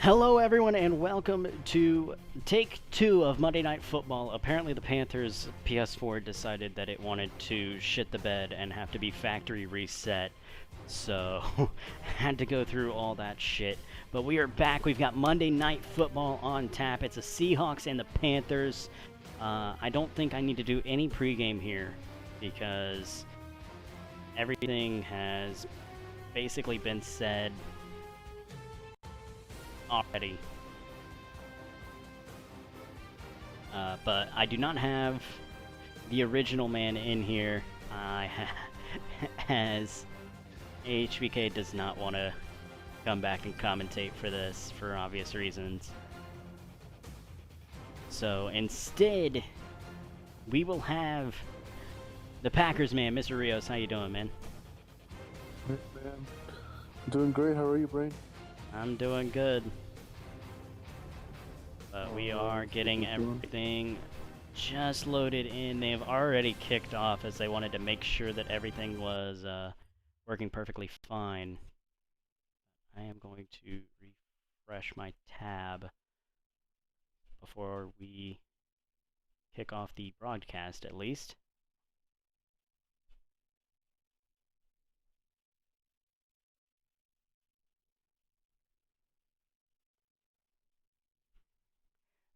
Hello, everyone, and welcome to take two of Monday Night Football. Apparently, the Panthers PS4 decided that it wanted to shit the bed and have to be factory reset, so had to go through all that shit. But we are back. We've got Monday Night Football on tap. It's the Seahawks and the Panthers. I don't think I need to do any pregame here because everything has basically been said already. But I do not have the original man in here, as HBK does not want to come back and commentate for this for obvious reasons. So instead, we will have the Packers man, Mr. Rios. How you doing, man? Hey, man. Doing great. How are you, Brain? I'm doing good. But we are getting everything just loaded in. They have already kicked off as they wanted to make sure that everything was working perfectly fine. I am going to refresh my tab before we kick off the broadcast, at least.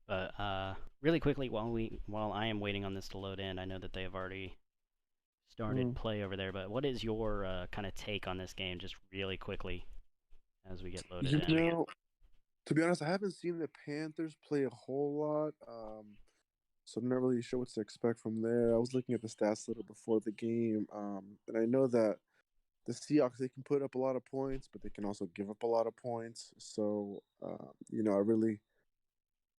But really quickly, while I am waiting on this to load in, I know that they have already started play over there. But what is your kind of take on this game, just really quickly, as we get loaded in? To be honest, I haven't seen the Panthers play a whole lot, so I'm not really sure what to expect from there. I was looking at the stats a little before the game, and I know that the Seahawks, they can put up a lot of points, but they can also give up a lot of points. So, I really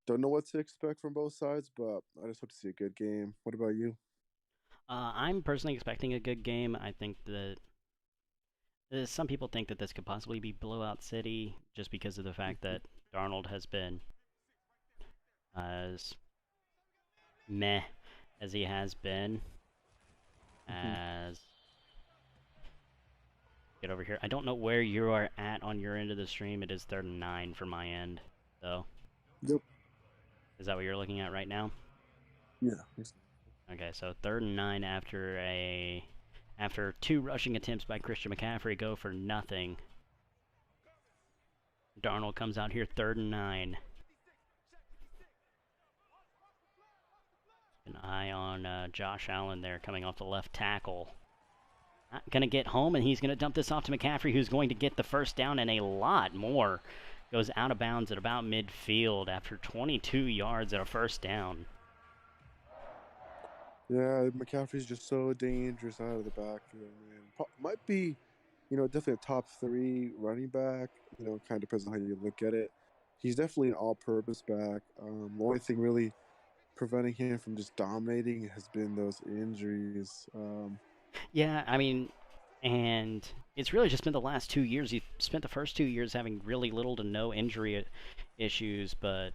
don't know what to expect from both sides, but I just hope to see a good game. What about you? I'm personally expecting a good game. I think that some people think that this could possibly be blowout city just because of the fact that Darnold has been as meh as he has been. As get over here. I don't know where you are at on your end of the stream. It is 3rd and 9 for my end, though. Yep. Is that what you're looking at right now? Yeah. Okay, so 3rd and 9 after two rushing attempts by Christian McCaffrey go for nothing. Darnold comes out here 3rd and 9. An eye on Josh Allen there coming off the left tackle. Not going to get home, and he's going to dump this off to McCaffrey, who's going to get the first down and a lot more. Goes out of bounds at about midfield after 22 yards at a first down. Yeah, McCaffrey's just so dangerous out of the backfield, man. Might be, definitely a top 3 running back. Kind of depends on how you look at it. He's definitely an all-purpose back. The only thing really preventing him from just dominating has been those injuries. Yeah, I mean, and it's really just been the last 2 years. He spent the first 2 years having really little to no injury issues, but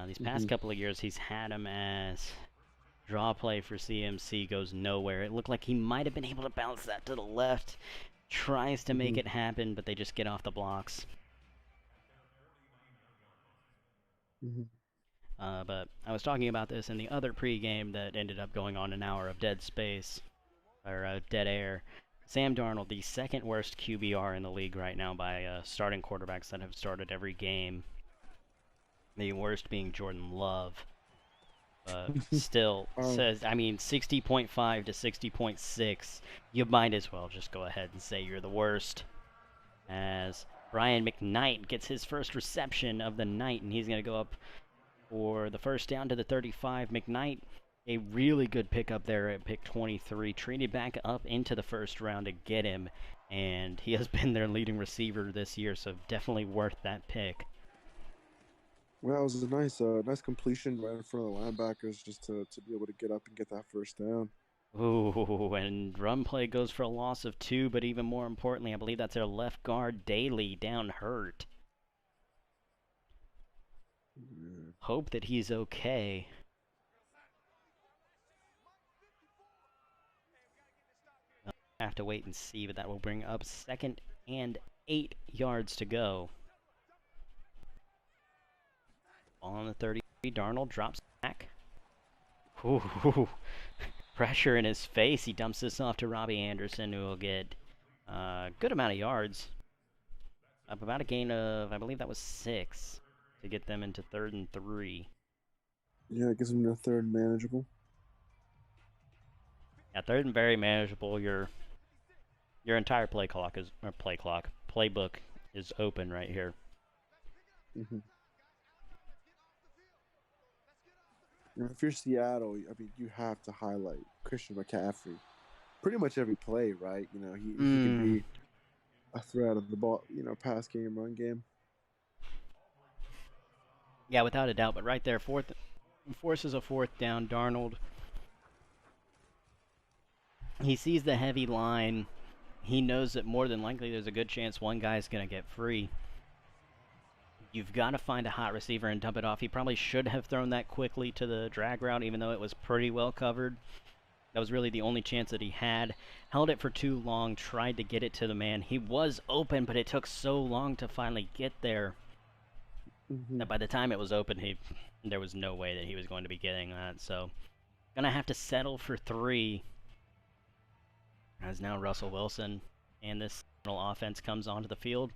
these past couple of years he's had him as draw play for CMC goes nowhere. It looked like he might have been able to bounce that to the left. Tries to make it happen, but they just get off the blocks. But I was talking about this in the other pregame that ended up going on an hour of dead space, or dead air. Sam Darnold, the second worst QBR in the league right now by starting quarterbacks that have started every game. The worst being Jordan Love. Still says, 60.5 to 60.6. You might as well just go ahead and say you're the worst. As Brian McKnight gets his first reception of the night, and he's going to go up for the first down to the 35. McKnight, a really good pickup there at pick 23. Traded back up into the first round to get him, and he has been their leading receiver this year, so definitely worth that pick. Well, it was a nice completion right in front of the linebackers just to be able to get up and get that first down. Ooh, and run play goes for a loss of 2, but even more importantly, I believe that's their left guard, Daly, down hurt. Hope that he's okay. Have to wait and see, but that will bring up 2nd and 8 yards to go. Ball on the 30. Darnold drops back. Ooh, pressure in his face. He dumps this off to Robbie Anderson, who will get a good amount of yards. Up about a gain of, I believe that was 6 to get them into 3rd and 3. Yeah, it gives them a third manageable. Yeah, 3rd and very manageable. Your entire playbook is open right here. Mm-hmm. If you're Seattle, I mean, you have to highlight Christian McCaffrey. Pretty much every play, right? You know, he can be a threat of the ball, pass game, run game. Yeah, without a doubt. But right there, forces a 4th down. Darnold. He sees the heavy line. He knows that more than likely there's a good chance one guy's going to get free. You've got to find a hot receiver and dump it off. He probably should have thrown that quickly to the drag route, even though it was pretty well covered. That was really the only chance that he had. Held it for too long, tried to get it to the man. He was open, but it took so long to finally get there that by the time it was open, there was no way that he was going to be getting that. So, gonna have to settle for 3. As now Russell Wilson and this offense comes onto the field.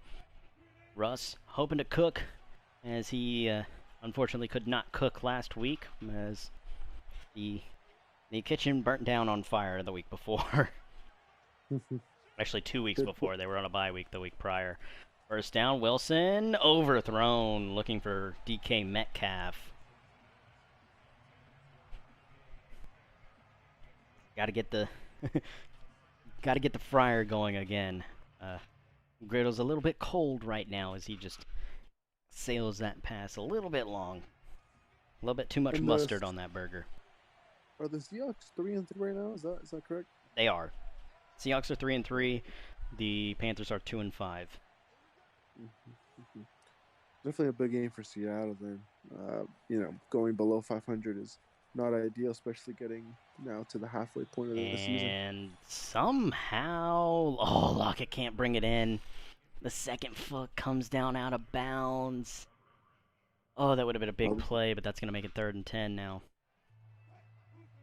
Russ hoping to cook, as he unfortunately could not cook last week, as the kitchen burnt down on fire the week before. Actually, 2 weeks before. They were on a bye week the week prior. First down, Wilson, overthrown, looking for DK Metcalf. Got to get the fryer going again. Griddle's a little bit cold right now as he just sails that pass a little bit long. A little bit too much mustard on that burger. Are the Seahawks 3 and 3 right now? Is that correct? They are. Seahawks are 3 and 3. The Panthers are 2 and 5. Definitely a big game for Seattle. Then, going below 500 is not ideal, especially getting now to the halfway point of the season. And somehow, Lockett can't bring it in. The second foot comes down out of bounds. Oh, that would have been a big play, but that's going to make it 3rd and 10 now.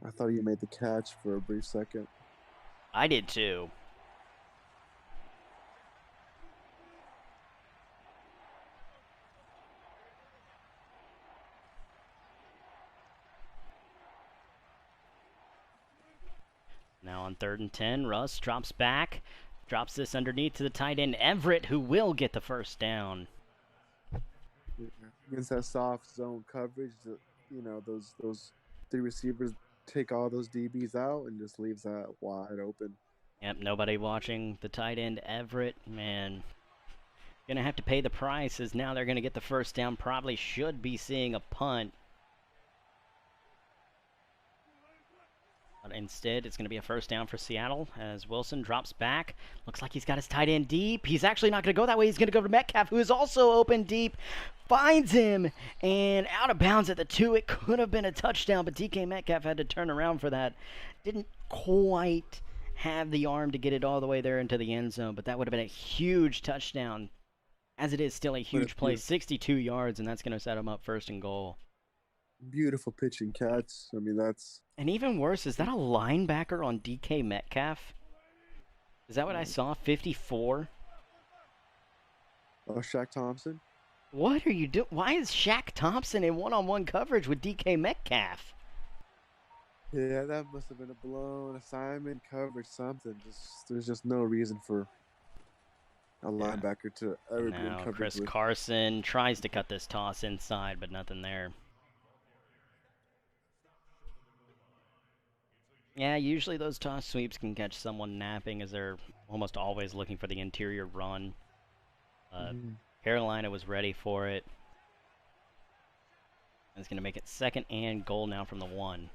I thought he made the catch for a brief second. I did too. Now on 3rd and 10, Russ drops back. Drops this underneath to the tight end, Everett, who will get the first down. Against that soft zone coverage, those 3 receivers take all those DBs out and just leaves that wide open. Yep, nobody watching the tight end, Everett. Man, gonna have to pay the price, as now they're gonna get the first down. Probably should be seeing a punt. But instead, it's going to be a first down for Seattle as Wilson drops back. Looks like he's got his tight end deep. He's actually not going to go that way. He's going to go to Metcalf, who is also open deep. Finds him, and out of bounds at the 2. It could have been a touchdown, but DK Metcalf had to turn around for that. Didn't quite have the arm to get it all the way there into the end zone, but that would have been a huge touchdown. As it is still a huge play, 62 yards, and that's going to set him up 1st and goal. Beautiful pitch and catch. I mean, that's... And even worse, is that a linebacker on DK Metcalf? Is that what I saw? 54? Oh, Shaq Thompson? What are you doing? Why is Shaq Thompson in one-on-one coverage with DK Metcalf? Yeah, that must have been a blown assignment, coverage, something. There's just no reason for a linebacker to ever be in coverage. Chris Carson tries to cut this toss inside, but nothing there. Yeah, usually those toss sweeps can catch someone napping, as they're almost always looking for the interior run. Carolina was ready for it. And it's going to make it 2nd and goal now from the 1.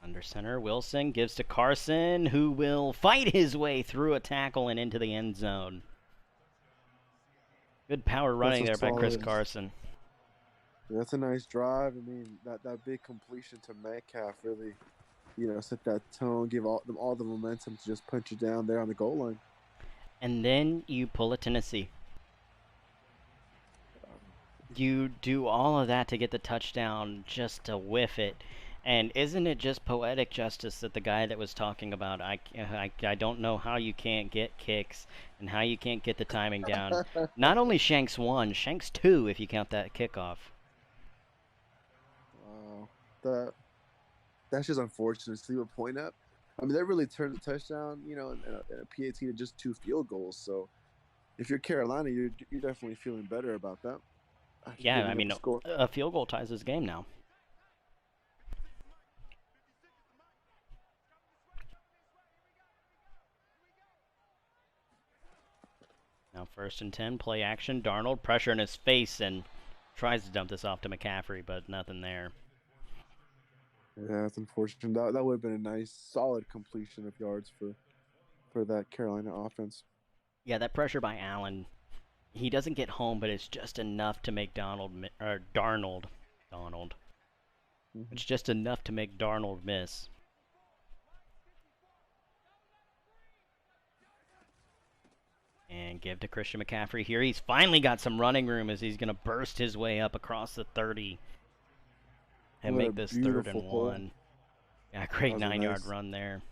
Under center, Wilson gives to Carson, who will fight his way through a tackle and into the end zone. Good power running there by Chris Carson. That's a nice drive. I mean, that big completion to Metcalf really, set that tone, give them all the momentum to just punch it down there on the goal line. And then you pull a Tennessee. You do all of that to get the touchdown just to whiff it. And isn't it just poetic justice that the guy that was talking about, I don't know how you can't get kicks and how you can't get the timing down. Not only Shanks 1, Shanks 2 if you count that kickoff. Wow, that's just unfortunate. To leave a point up. I mean, they really turned the touchdown, you know, and a PAT to just 2 field goals. So if you're Carolina, you're definitely feeling better about that. Yeah, I mean, a field goal ties this game now. Now 1st and 10, play action. Darnold, pressure in his face, and tries to dump this off to McCaffrey, but nothing there. Yeah, that's unfortunate. That would have been a nice, solid completion of yards for that Carolina offense. Yeah, that pressure by Allen, he doesn't get home, but it's just enough to make Darnold. It's just enough to make Darnold miss. And give to Christian McCaffrey here. He's finally got some running room as he's going to burst his way up across the 30 and make this 3rd and 1. Yeah, great 9-yard run there.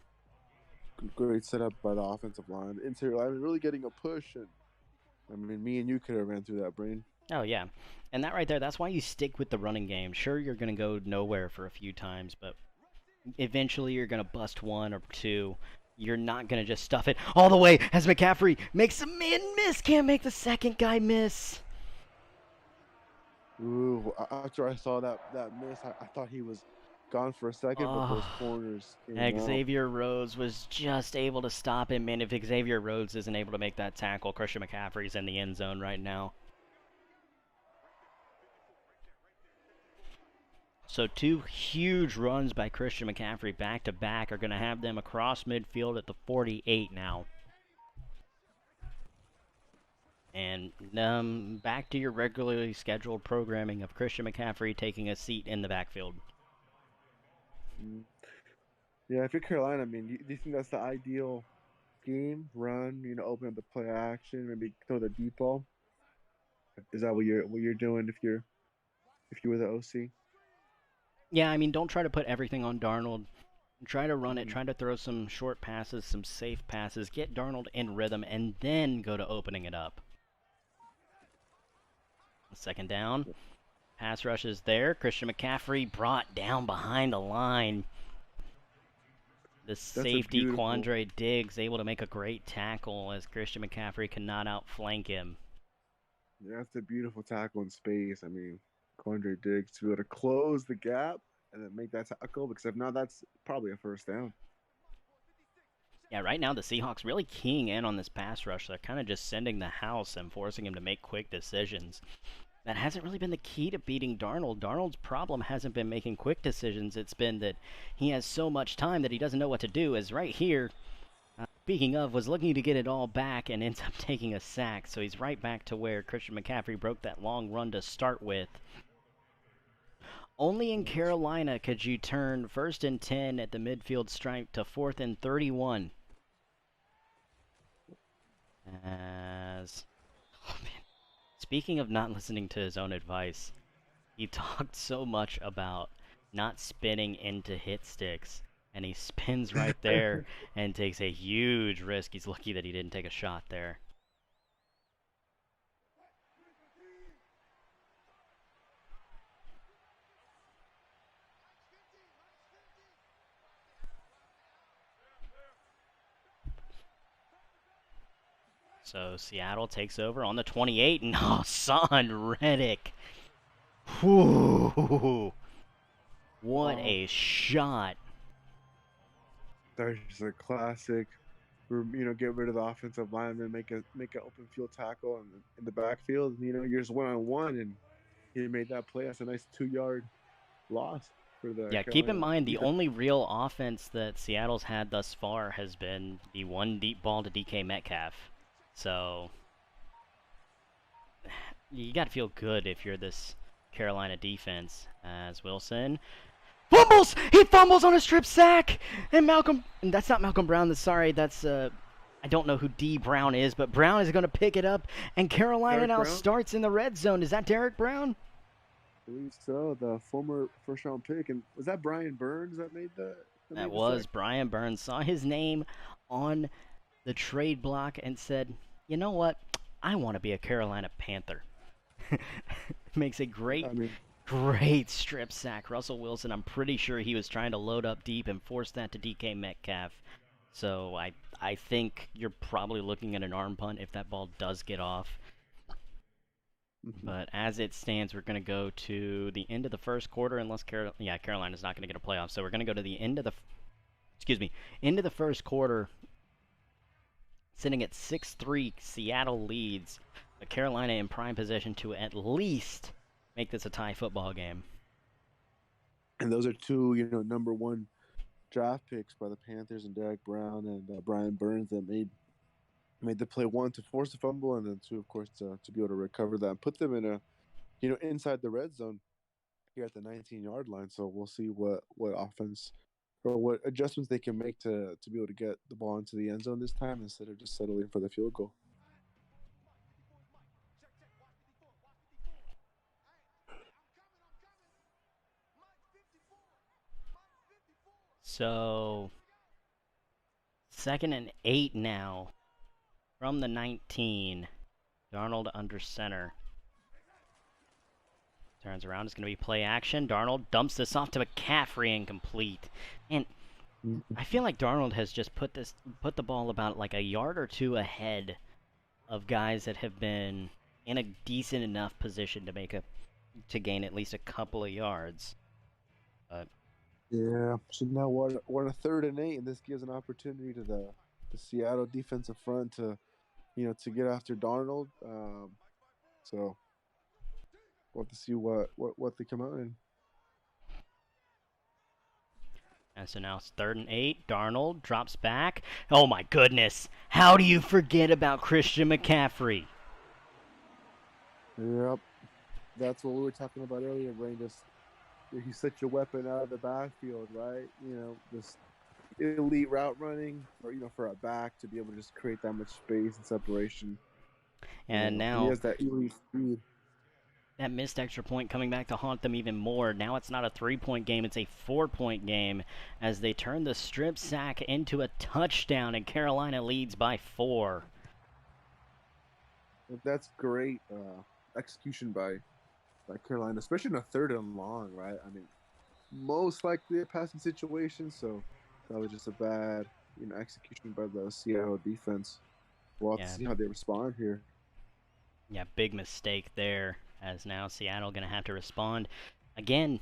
Great setup by the offensive line. Interior line really getting a push. And I mean, me and you could have ran through that, Brain. Oh, yeah. And that right there, that's why you stick with the running game. Sure, you're going to go nowhere for a few times, but eventually you're going to bust 1 or 2. You're not going to just stuff it all the way as McCaffrey makes a man miss. Can't make the second guy miss. Ooh, after I saw that miss, I thought he was gone for a second, but those corners Xavier Rhodes was just able to stop him, and if Xavier Rhodes isn't able to make that tackle, Christian McCaffrey's in the end zone right now. So 2 huge runs by Christian McCaffrey back-to-back are going to have them across midfield at the 48 now. And back to your regularly scheduled programming of Christian McCaffrey taking a seat in the backfield. Yeah, if you're Carolina, I mean, do you think that's the ideal game? Run, you know, open up the play action, maybe throw the deep ball. Is that what you're doing if you were the OC? Yeah, I mean, don't try to put everything on Darnold. Try to run it, try to throw some short passes, some safe passes, get Darnold in rhythm, and then go to opening it up. 2nd down. Pass rush is there. Christian McCaffrey brought down behind the line. The safety, Quandre Diggs, able to make a great tackle as Christian McCaffrey cannot outflank him. Yeah, that's a beautiful tackle in space. I mean, Quandre Diggs to be able to close the gap and then make that tackle, because if not, that's probably a 1st down. Yeah, right now the Seahawks really keying in on this pass rush. They're kind of just sending the house and forcing him to make quick decisions. That hasn't really been the key to beating Darnold. Darnold's problem hasn't been making quick decisions. It's been that he has so much time that he doesn't know what to do. As right here, speaking of, was looking to get it all back and ends up taking a sack. So he's right back to where Christian McCaffrey broke that long run to start with. Only in Carolina could you turn 1st and 10 at the midfield stripe to 4th and 31. Speaking of not listening to his own advice, he talked so much about not spinning into hit sticks, and he spins right there and takes a huge risk. He's lucky that he didn't take a shot there. So Seattle takes over on the 28, and Son Reddick. Whew. What a shot. There's a classic, you know, get rid of the offensive lineman, make an open field tackle in the backfield. You know, you're just 1-on-1, and he made that play. That's a nice 2-yard loss. Yeah, keep in mind the only real offense that Seattle's had thus far has been the one deep ball to DK Metcalf. So you got to feel good if you're this Carolina defense. As Wilson fumbles! He fumbles on a strip sack! And that's not Malcolm Brown, sorry, that's I don't know who D. Brown is, but Brown is going to pick it up, and Carolina Derek now Brown? starts in the red zone. Is that Derek Brown? I believe so. The former first round pick. And was that Brian Burns that made That the sack? was Brian Burns. Saw his name on the trade block and said, you know what? I want to be a Carolina Panther. Makes a great, I mean, great strip sack. Russell Wilson, I'm pretty sure he was trying to load up deep and force that to DK Metcalf. So I think you're probably looking at an arm punt if that ball does get off. But as it stands, we're going to go to the end of the first quarter, unless Carolina's not going to get a playoff. So we're going to go to the end of the, end of the first quarter, sitting at 6-3. Seattle leads, but Carolina in prime position to at least make this a tie football game. and those are two, number one draft picks by the Panthers, and Derek Brown and Brian Burns, that made the play, one, to force the fumble, and then two, of course, to be able to recover that and put them in a, inside the red zone here at the 19-yard line. So we'll see what offense or what adjustments they can make to be able to get the ball into the end zone this time instead of just settling for the field goal. So 2nd and 8 now from the 19. Darnold under center. Turns around, it's going to be play action. Darnold dumps this off to McCaffrey, incomplete. And I feel like Darnold has just put the ball about like a yard or two ahead of guys that have been in a decent enough position to gain at least a couple of yards. But yeah, so now we're on a 3rd and 8, and this gives an opportunity to the Seattle defensive front to to get after Darnold. So we'll have to see what they come out in. And so now it's 3rd and 8. Darnold drops back. Oh my goodness! How do you forget about Christian McCaffrey? Yep, that's what we were talking about earlier, Brain. Just he's such a weapon out of the backfield, right? This elite route running, or for a back to be able to just create that much space and separation. And now he has that elite speed. That missed extra point coming back to haunt them even more. Now it's not a 3-point game, it's a 4-point game as they turn the strip sack into a touchdown, and Carolina leads by 4. That's great execution by Carolina, especially in a 3rd and long, right? I mean, most likely a passing situation, so that was just a bad execution by the Seattle defense. We'll have to see how they respond here. Yeah, big mistake there, as now Seattle going to have to respond. Again,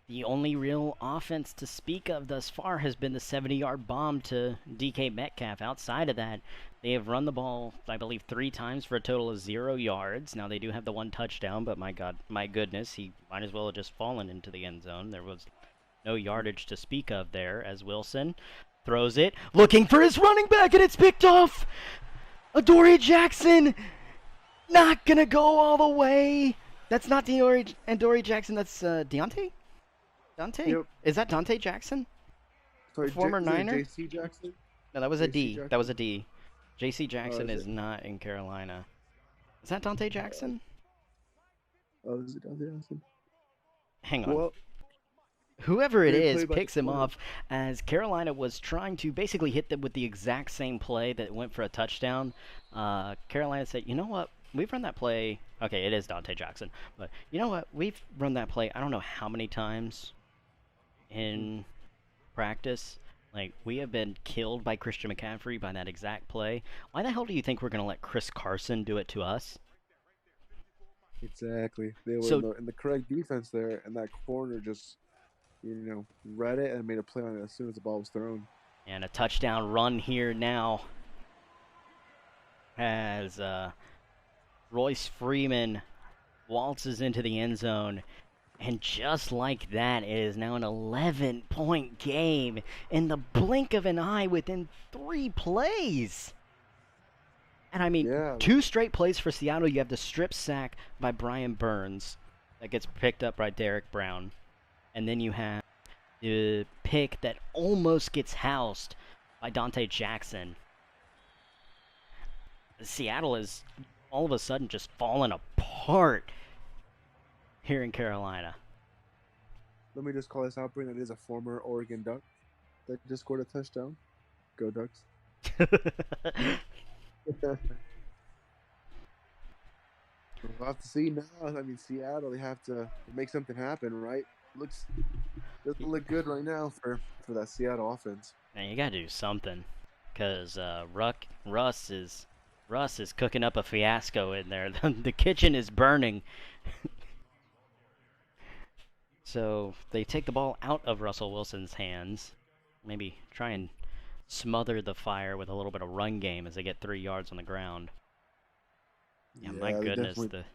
the only real offense to speak of thus far has been the 70-yard bomb to DK Metcalf. Outside of that, they have run the ball, I believe, 3 times for a total of 0 yards. Now, they do have the 1 touchdown, but my goodness, he might as well have just fallen into the end zone. There was no yardage to speak of there, as Wilson throws it, looking for his running back, and it's picked off! Adoree Jackson! Not gonna go all the way! That's not Adoree Jackson, that's Deontay? Dante? Yep. Is that Dante Jackson? Sorry, Former Niner? JC Jackson? No, that was a D. Jackson? That was a D. JC Jackson is is not in Carolina. Is that Dante Jackson? Oh, is it Dante Jackson? Hang on. Well, whoever it Great is play by picks him Florida. off as Carolina was trying to basically hit them with the exact same play that went for a touchdown. Carolina said, you know what? We've run that play. Okay, it is Dante Jackson. But you know what? We've run that play I don't know how many times in practice. Like, we have been killed by Christian McCaffrey by that exact play. Why the hell do you think we're going to let Chris Carson do it to us? Exactly. They were So- in the correct defense there, and that corner just, read it and made a play on it as soon as the ball was thrown. And a touchdown run here now as Royce Freeman waltzes into the end zone. And just like that, it is now an 11-point game in the blink of an eye within 3 plays. And I mean, Yeah. 2 straight plays for Seattle. You have the strip sack by Brian Burns that gets picked up by Derek Brown. And then you have the pick that almost gets housed by Dante Jackson. Seattle is all of a sudden just fallen apart here in Carolina. Let me just call this out, Brent. It is a former Oregon Duck that just scored a touchdown. Go Ducks. We'll have to see now. I mean, Seattle, they have to make something happen, right? Doesn't look good right now for that Seattle offense. Man, you gotta do something, cause Russ is cooking up a fiasco in there. The kitchen is burning. So they take the ball out of Russell Wilson's hands. Maybe try and smother the fire with a little bit of run game as they get 3 yards on the ground. Yeah, my they goodness, definitely. the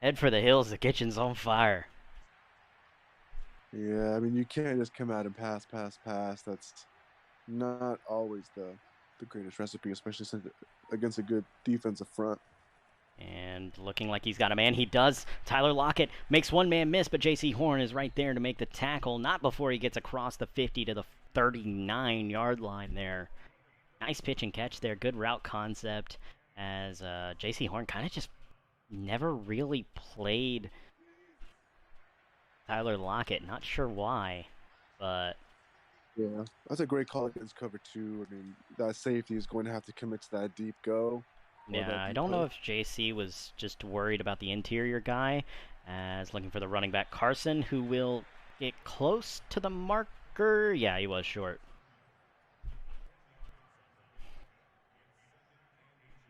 head for the hills. The kitchen's on fire. Yeah, I mean, you can't just come out and pass. That's not always the greatest recipe, especially against a good defensive front. And looking like he's got a man. He does. Tyler Lockett makes one man miss, but J.C. Horn is right there to make the tackle. Not before he gets across the 50 to the 39-yard line there. Nice pitch and catch there. Good route concept as J.C. Horn kind of just never really played Tyler Lockett. Not sure why, but... Yeah, that's a great call against cover two. I mean, that safety is going to have to commit to that deep go. Yeah, I don't know if JC was just worried about the interior guy, as looking for the running back Carson, who will get close to the marker. Yeah, he was short.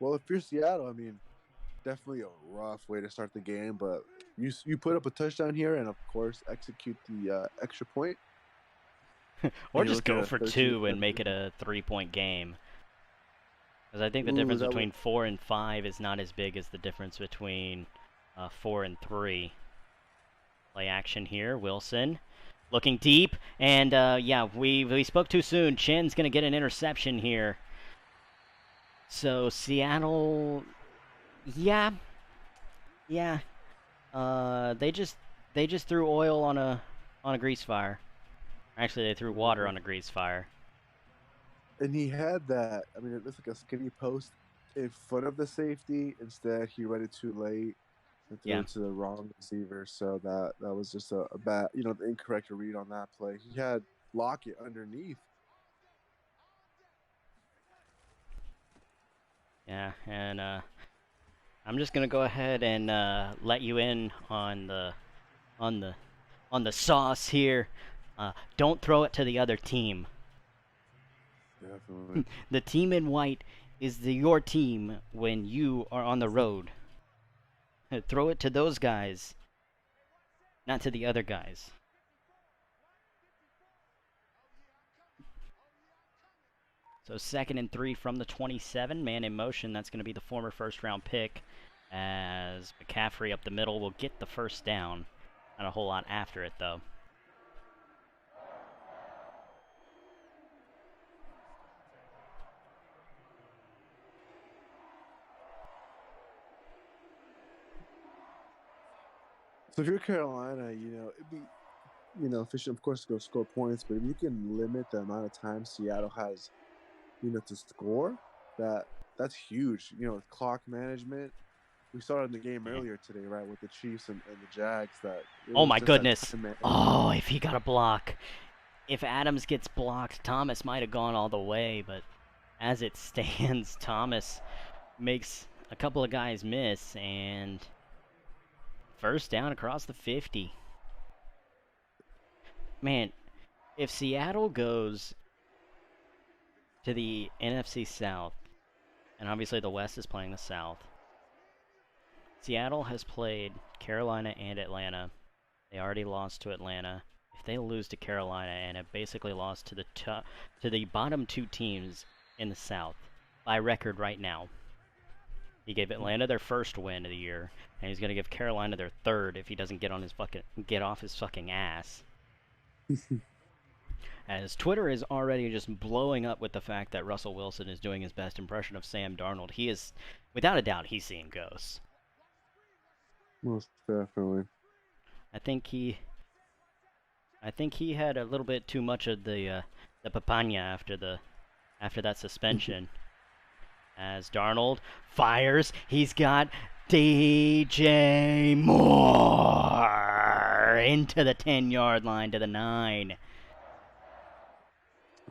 Well, if you're Seattle, I mean, definitely a rough way to start the game, but you put up a touchdown here, and of course execute the extra point, or just go for 2 and make it a 3-point game. Because I think the difference between 4 and 5 is not as big as the difference between 4 and 3. Play action here. Wilson looking deep. And, yeah, we spoke too soon. Chin's going to get an interception here. So, Seattle... Yeah. They just threw oil on a grease fire. Actually, they threw water on a grease fire. And he had that. I mean, it looks like a skinny post in front of the safety. Instead, he read it too late and threw it to the wrong receiver. So that was just a bad, the incorrect read on that play. He had Lockett underneath. Yeah, and I'm just gonna go ahead and let you in on the sauce here. Don't throw it to the other team. Definitely. The team in white is your team when you are on the road. Throw it to those guys, not to the other guys. So 2nd and 3 from the 27. Man in motion. That's going to be the former first-round pick, as McCaffrey up the middle will get the first down. Not a whole lot after it, though. So if you're Carolina, it'd be, efficient, of course, to go score points. But if you can limit the amount of time Seattle has, to score, that's huge. Clock management. We saw it in the game earlier today, right, with the Chiefs and the Jags. Oh my goodness! Oh, if he got a block. If Adams gets blocked, Thomas might have gone all the way, but as it stands, Thomas makes a couple of guys miss, and first down across the 50. Man, if Seattle goes to the NFC South, and obviously the West is playing the South, Seattle has played Carolina and Atlanta. They already lost to Atlanta. If they lose to Carolina and have basically lost to the bottom 2 teams in the South by record right now, he gave Atlanta their first win of the year, and he's going to give Carolina their third if he doesn't get off his fucking ass. As Twitter is already just blowing up with the fact that Russell Wilson is doing his best impression of Sam Darnold. He is, without a doubt, he's seeing ghosts. Most definitely. I think he had a little bit too much of the papaya after that suspension. As Darnold fires, he's got DJ Moore into the 10-yard line to the 9.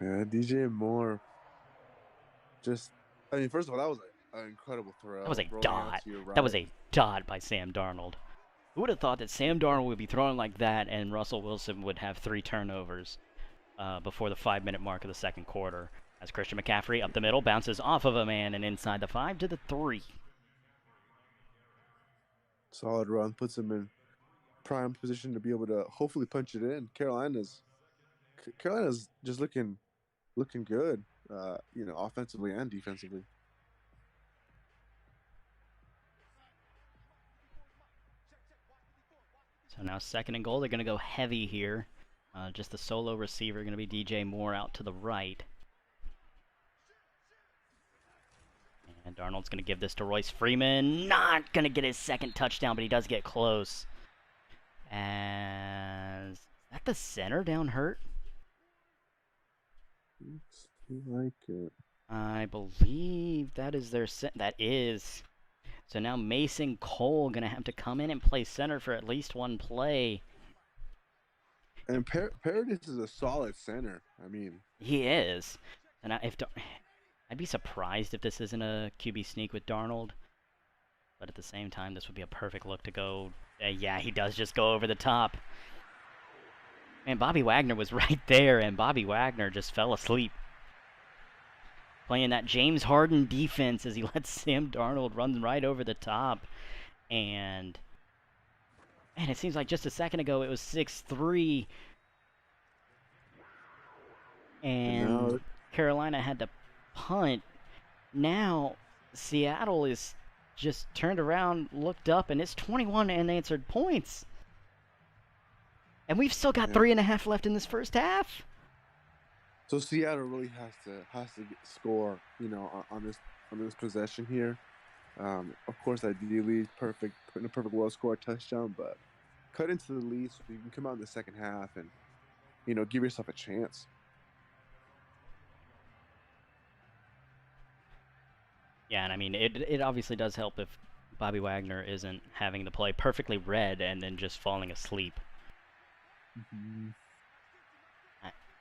Yeah, DJ Moore. Just, I mean, first of all, that was an incredible throw. That was a Rolling out dot. to your right. That was a dot by Sam Darnold. Who would have thought that Sam Darnold would be throwing like that and Russell Wilson would have 3 turnovers before the 5-minute mark of the second quarter? As Christian McCaffrey up the middle bounces off of a man and inside the 5 to the 3. Solid run, puts him in prime position to be able to hopefully punch it in. Carolina's just looking good, offensively and defensively. So now 2nd and goal. They're going to go heavy here. Just the solo receiver going to be DJ Moore out to the right. And Darnold's going to give this to Royce Freeman. Not going to get his 2nd touchdown, but he does get close. As is that the center down hurt? Looks like it. I believe that is their that is. So now Mason Cole going to have to come in and play center for at least one play. And Paradis is a solid center. I mean, he is. And I'd be surprised if this isn't a QB sneak with Darnold. But at the same time, this would be a perfect look to go. Yeah, he does just go over the top. Man, Bobby Wagner was right there, and Bobby Wagner just fell asleep. Playing that James Harden defense as he lets Sam Darnold run right over the top. And man, it seems like just a second ago it was 6-3. And Carolina had to punt. Now Seattle is just turned around, looked up, and it's 21 unanswered points. And we've still got 3.5 left in this first half. So Seattle really has to score, on this possession here. Of course, ideally, in a perfect world, score a touchdown, but cut into the lead so you can come out in the second half and, give yourself a chance. Yeah, and I mean, it obviously does help if Bobby Wagner isn't having the play perfectly read and then just falling asleep. Mm-hmm.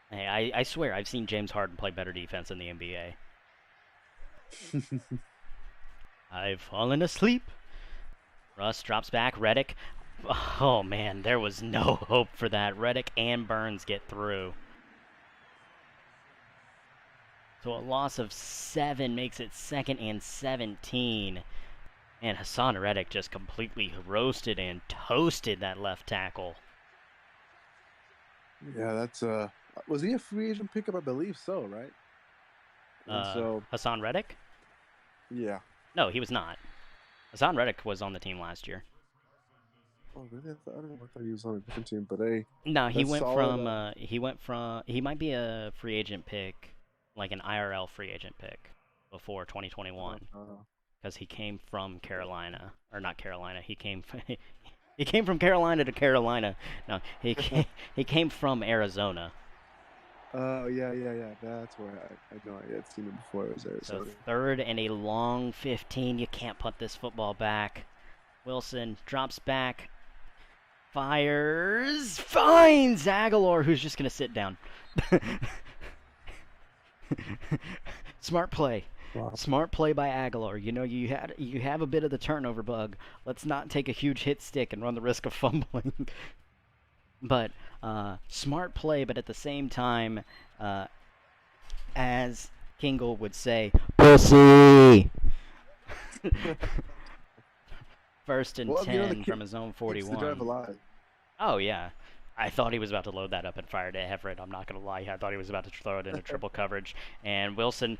Hey, I swear, I've seen James Harden play better defense in the NBA. I've fallen asleep. Russ drops back. Reddick. Oh, man, there was no hope for that. Reddick and Burns get through. So a loss of 7 makes it 2nd and 17. And Hassan Reddick just completely roasted and toasted that left tackle. Yeah, that's was he a free agent pickup? I believe so, right? Hassan Reddick? Yeah. No, he was not. Hassan Reddick was on the team last year. Oh, really? I don't know. I thought he was on a different team, but hey. No, he went from. He might be a free agent pick, like an IRL free agent pick, before 2021, because he came from Carolina, or not Carolina. He came. He came from Carolina to Carolina. No, he came from Arizona. Oh, yeah. That's where I know I had seen him before. It was Arizona. So 3rd and a long 15. You can't put this football back. Wilson drops back. Fires. Finds Aguilar, who's just going to sit down. Smart play. Wow. Smart play by Aguilar. You have a bit of the turnover bug. Let's not take a huge hit stick and run the risk of fumbling. But smart play, but at the same time, as Kingle would say, pussy. 1st and 10 from his own 41. Oh, yeah. I thought he was about to load that up and fire to Everett. I'm not going to lie. I thought he was about to throw it into triple coverage. And Wilson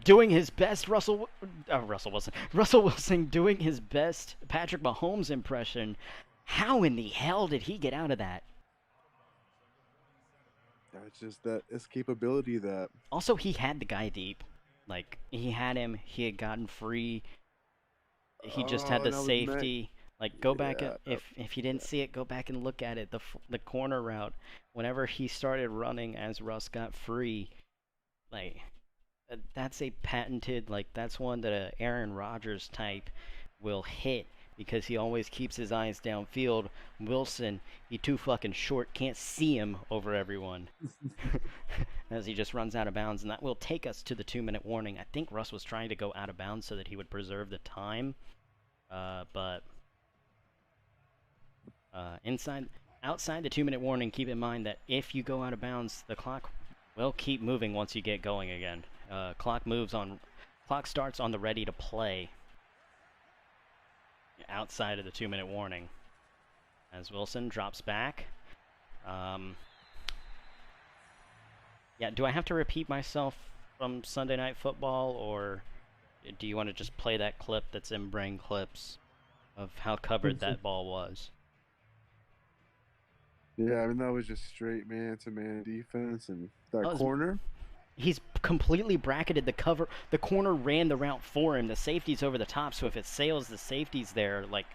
doing his best. Russell Wilson doing his best Patrick Mahomes impression. How in the hell did he get out of that? It's just that escapability that. Also, he had the guy deep. Like, he had him. He had gotten free. He just had the safety. Like, go back, if you didn't see it, go back and look at it. The corner route, whenever he started running as Russ got free, like, That's a patented, like, that's one that a Aaron Rodgers type will hit because he always keeps his eyes downfield. Wilson, he too fucking short, can't see him over everyone as he just runs out of bounds, and that will take us to the 2-minute warning. I think Russ was trying to go out of bounds so that he would preserve the time, but outside the 2-minute warning, keep in mind that if you go out of bounds, the clock will keep moving once you get going again. Clock starts on the ready to play outside of the 2-minute warning. As Wilson drops back. Yeah, do I have to repeat myself from Sunday Night Football, or do you want to just play that clip that's in Brain Clips of how covered that ball was? Yeah, I mean that was just straight man-to-man defense, and that Oh, corner. he's completely bracketed the cover. The corner ran the route for him. The safety's over the top, so if it sails, the safety's there. Like,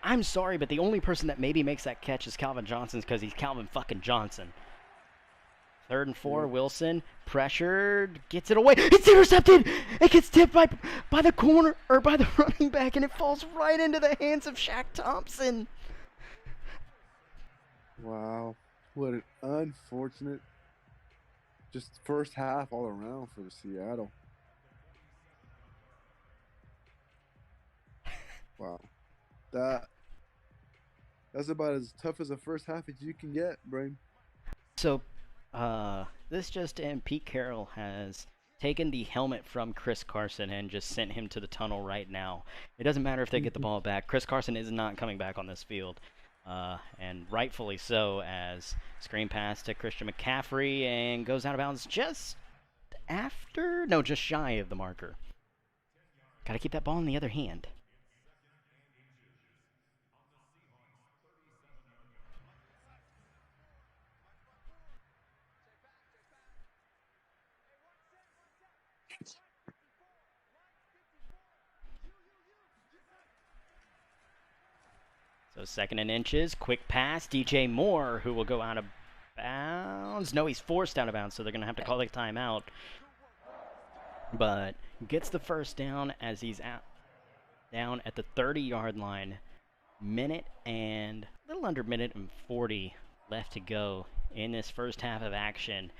I'm sorry, but the only person that maybe makes that catch is Calvin Johnson's because he's Calvin fucking Johnson. 3rd and 4, Yeah. Wilson, pressured, gets it away. It's intercepted! It gets tipped by the corner, or by the running back, and it falls right into the hands of Shaq Thompson. Wow, what an unfortunate, just first half all around for Seattle. Wow, that's about as tough as a first half as you can get, Brain. So, this just in, Pete Carroll has taken the helmet from Chris Carson and just sent him to the tunnel right now. It doesn't matter if they get the ball back. Chris Carson is not coming back on this field. And rightfully so, as screen pass to Christian McCaffrey and goes out of bounds just just shy of the marker. Gotta keep that ball in the other hand. So 2nd and inches, quick pass, DJ Moore, who will go out of bounds. No, he's forced out of bounds, so they're going to have to call a timeout. But gets the first down as he's down at the 30-yard line. A little under minute and 40 left to go in this first half of action.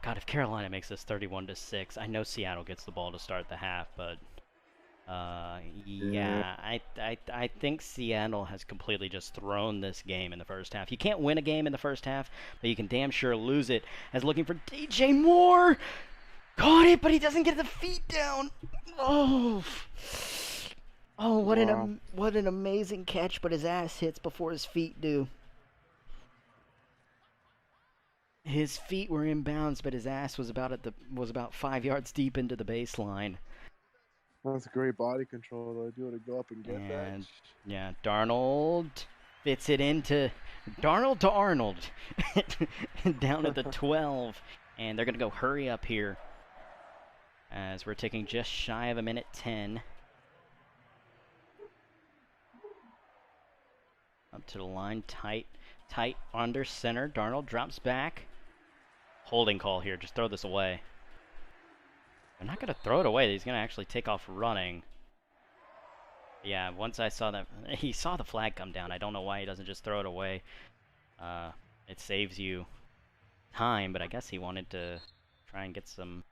God, if Carolina makes this 31-6, I know Seattle gets the ball to start the half, but yeah, I think Seattle has completely just thrown this game in the first half. You can't win a game in the first half, but you can damn sure lose it. As looking for DJ Moore, caught it, but he doesn't get the feet down. Oh, what Wow. what an amazing catch! But his ass hits before his feet do. His feet were in bounds, but his ass was about 5 yards deep into the baseline. That's great body control though. Do it to go up and get that. And yeah, Darnold fits it into Darnold to Arnold down at the 12, and they're gonna go hurry up here as we're taking just shy of a minute 10. Up to the line, tight under center. Darnold drops back. Holding call here. Just throw this away. They're not going to throw it away. He's going to actually take off running. Yeah, once I saw that, he saw the flag come down. I don't know why he doesn't just throw it away. It saves you time, but I guess he wanted to try and get some...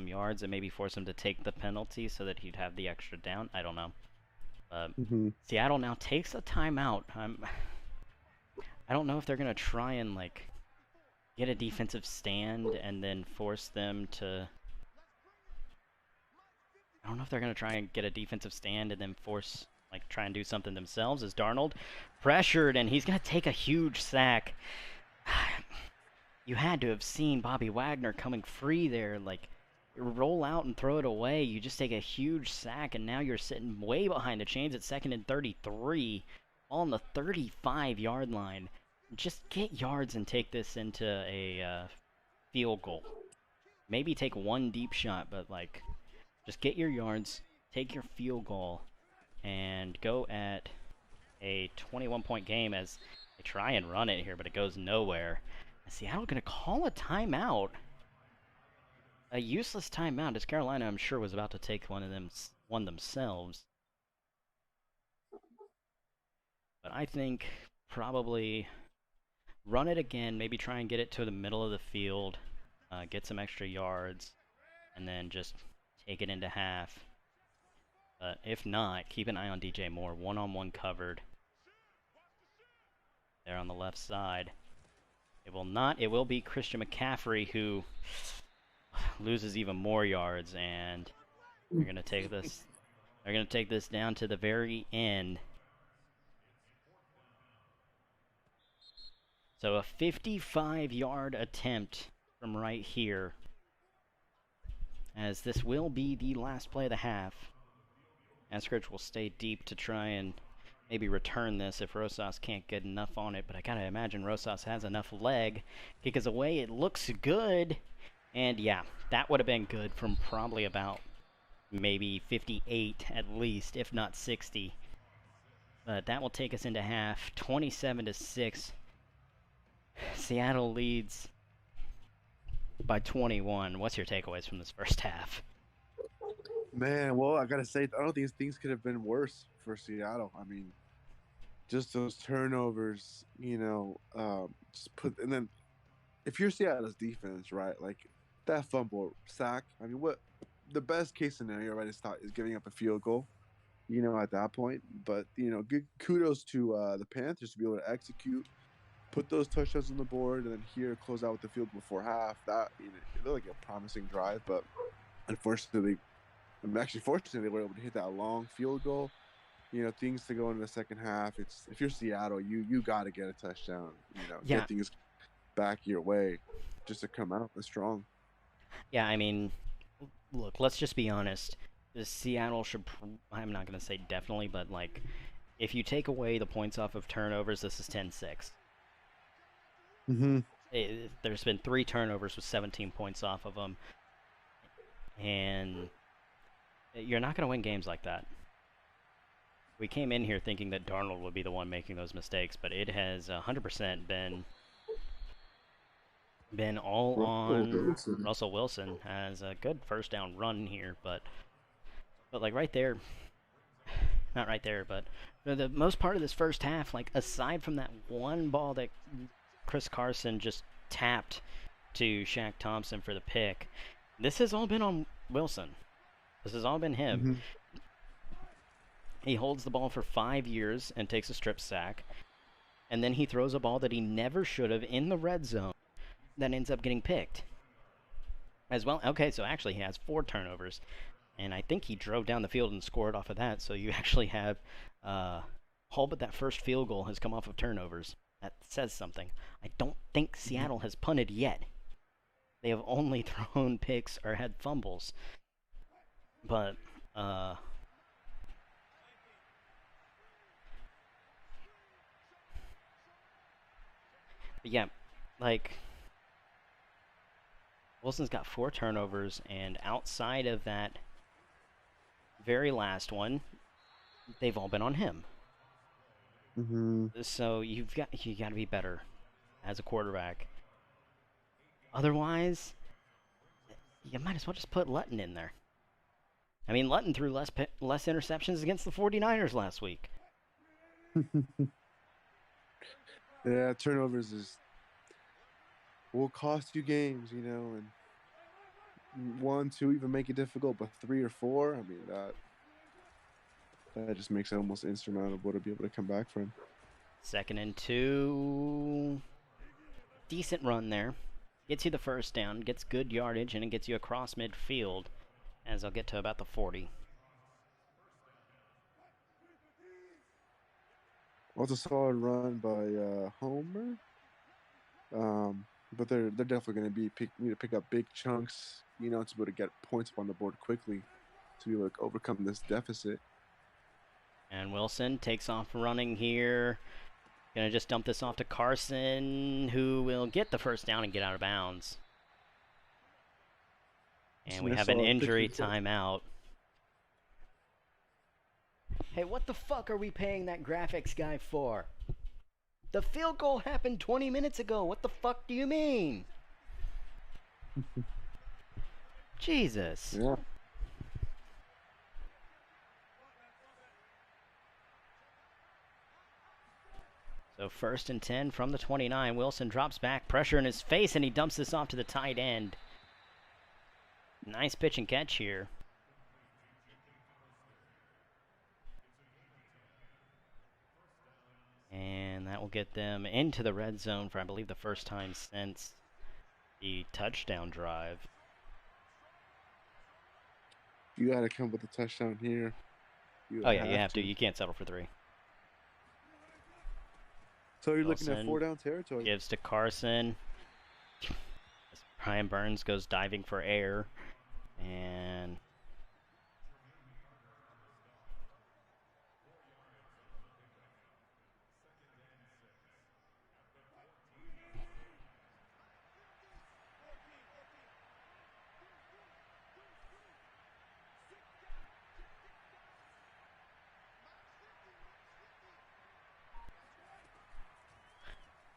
yards and maybe force him to take the penalty so that he'd have the extra down. I don't know. Seattle now takes a timeout. I don't know if they're going to try and, like, get a defensive stand and then force them to... I don't know if they're going to try and get a defensive stand and then try and do something themselves. As Darnold pressured, and he's going to take a huge sack. You had to have seen Bobby Wagner coming free there. Like, roll out and throw it away. You just take a huge sack, and now you're sitting way behind the chains at 2nd and 33, on the 35-yard line. Just get yards and take this into a field goal. Maybe take one deep shot, but, like, just get your yards, take your field goal, and go at a 21-point game as they try and run it here, but it goes nowhere. Seattle going to call a timeout. A useless timeout, as Carolina, I'm sure, was about to take one themselves. But I think probably run it again, maybe try and get it to the middle of the field, get some extra yards, and then just take it into half. But if not, keep an eye on DJ Moore, one-on-one covered. There on the left side. It will be Christian McCaffrey who loses even more yards, and they're going to take this down to the very end. So a 55-yard attempt from right here, as this will be the last play of the half. Eskridge will stay deep to try and maybe return this if Rosas can't get enough on it, but I gotta imagine Rosas has enough leg. Kick is away, it looks good, and yeah, that would have been good from probably about maybe 58 at least, if not 60. But that will take us into half, 27-6. Seattle leads by 21. What's your takeaways from this first half? Man, well, I gotta say, I don't think things could have been worse for Seattle. I mean, just those turnovers, and then if you're Seattle's defense, right, like that fumble sack. I mean, what the best case scenario, right, is giving up a field goal, at that point. But good kudos to the Panthers to be able to execute, put those touchdowns on the board, and then here close out with the field goal before half. That it looked like a promising drive, but unfortunately. Fortunately, they were able to hit that long field goal. Things to go into the second half. If you're Seattle, you got to get a touchdown. Get things back your way, just to come out strong. Yeah, I mean, look, let's just be honest. Seattle should. I'm not gonna say definitely, but like, if you take away the points off of turnovers, this is 10-6. Mm-hmm. There's been 3 turnovers with 17 points off of them, and you're not going to win games like that. We came in here thinking that Darnold would be the one making those mistakes, but it has 100% been all on Russell Wilson. Has a good first down run here, but like right there, not right there, but for the most part of this first half, like aside from that one ball that Chris Carson just tapped to Shaq Thompson for the pick, this has all been on Wilson. This has all been him. Mm-hmm. He holds the ball for 5 years and takes a strip sack. And then he throws a ball that he never should have in the red zone that ends up getting picked. As well, okay, so actually he has 4 turnovers. And I think he drove down the field and scored off of that. So you actually have all but that first field goal has come off of turnovers. That says something. I don't think Seattle has punted yet. They have only thrown picks or had fumbles. But, yeah, like, Wilson's got 4 turnovers, and outside of that very last one, they've all been on him. Mm-hmm. So you got to be better as a quarterback. Otherwise, you might as well just put Lutton in there. I mean, Lutton threw less interceptions against the 49ers last week. Yeah, turnovers will cost you games, and 1, 2 even make it difficult, but 3 or 4, I mean, that just makes it almost insurmountable to be able to come back from. 2nd and 2. Decent run there. Gets you the first down, gets good yardage, and it gets you across midfield, as I'll get to about the 40. Well, it's a solid run by Homer. But they're definitely going to need to pick up big chunks, to be able to get points up on the board quickly to be able to overcome this deficit. And Wilson takes off running here. Gonna just dump this off to Carson, who will get the first down and get out of bounds. And we have an injury timeout. Hey, what the fuck are we paying that graphics guy for? The field goal happened 20 minutes ago. What the fuck do you mean? Jesus. Yeah. So 1st and 10 from the 29. Wilson drops back, pressure in his face, and he dumps this off to the tight end. Nice pitch and catch here. And that will get them into the red zone for, I believe, the first time since the touchdown drive. You got to come with a touchdown here. You have to. You can't settle for 3. So you're looking at 4-down territory. Gives to Carson. Brian Burns goes diving for air. And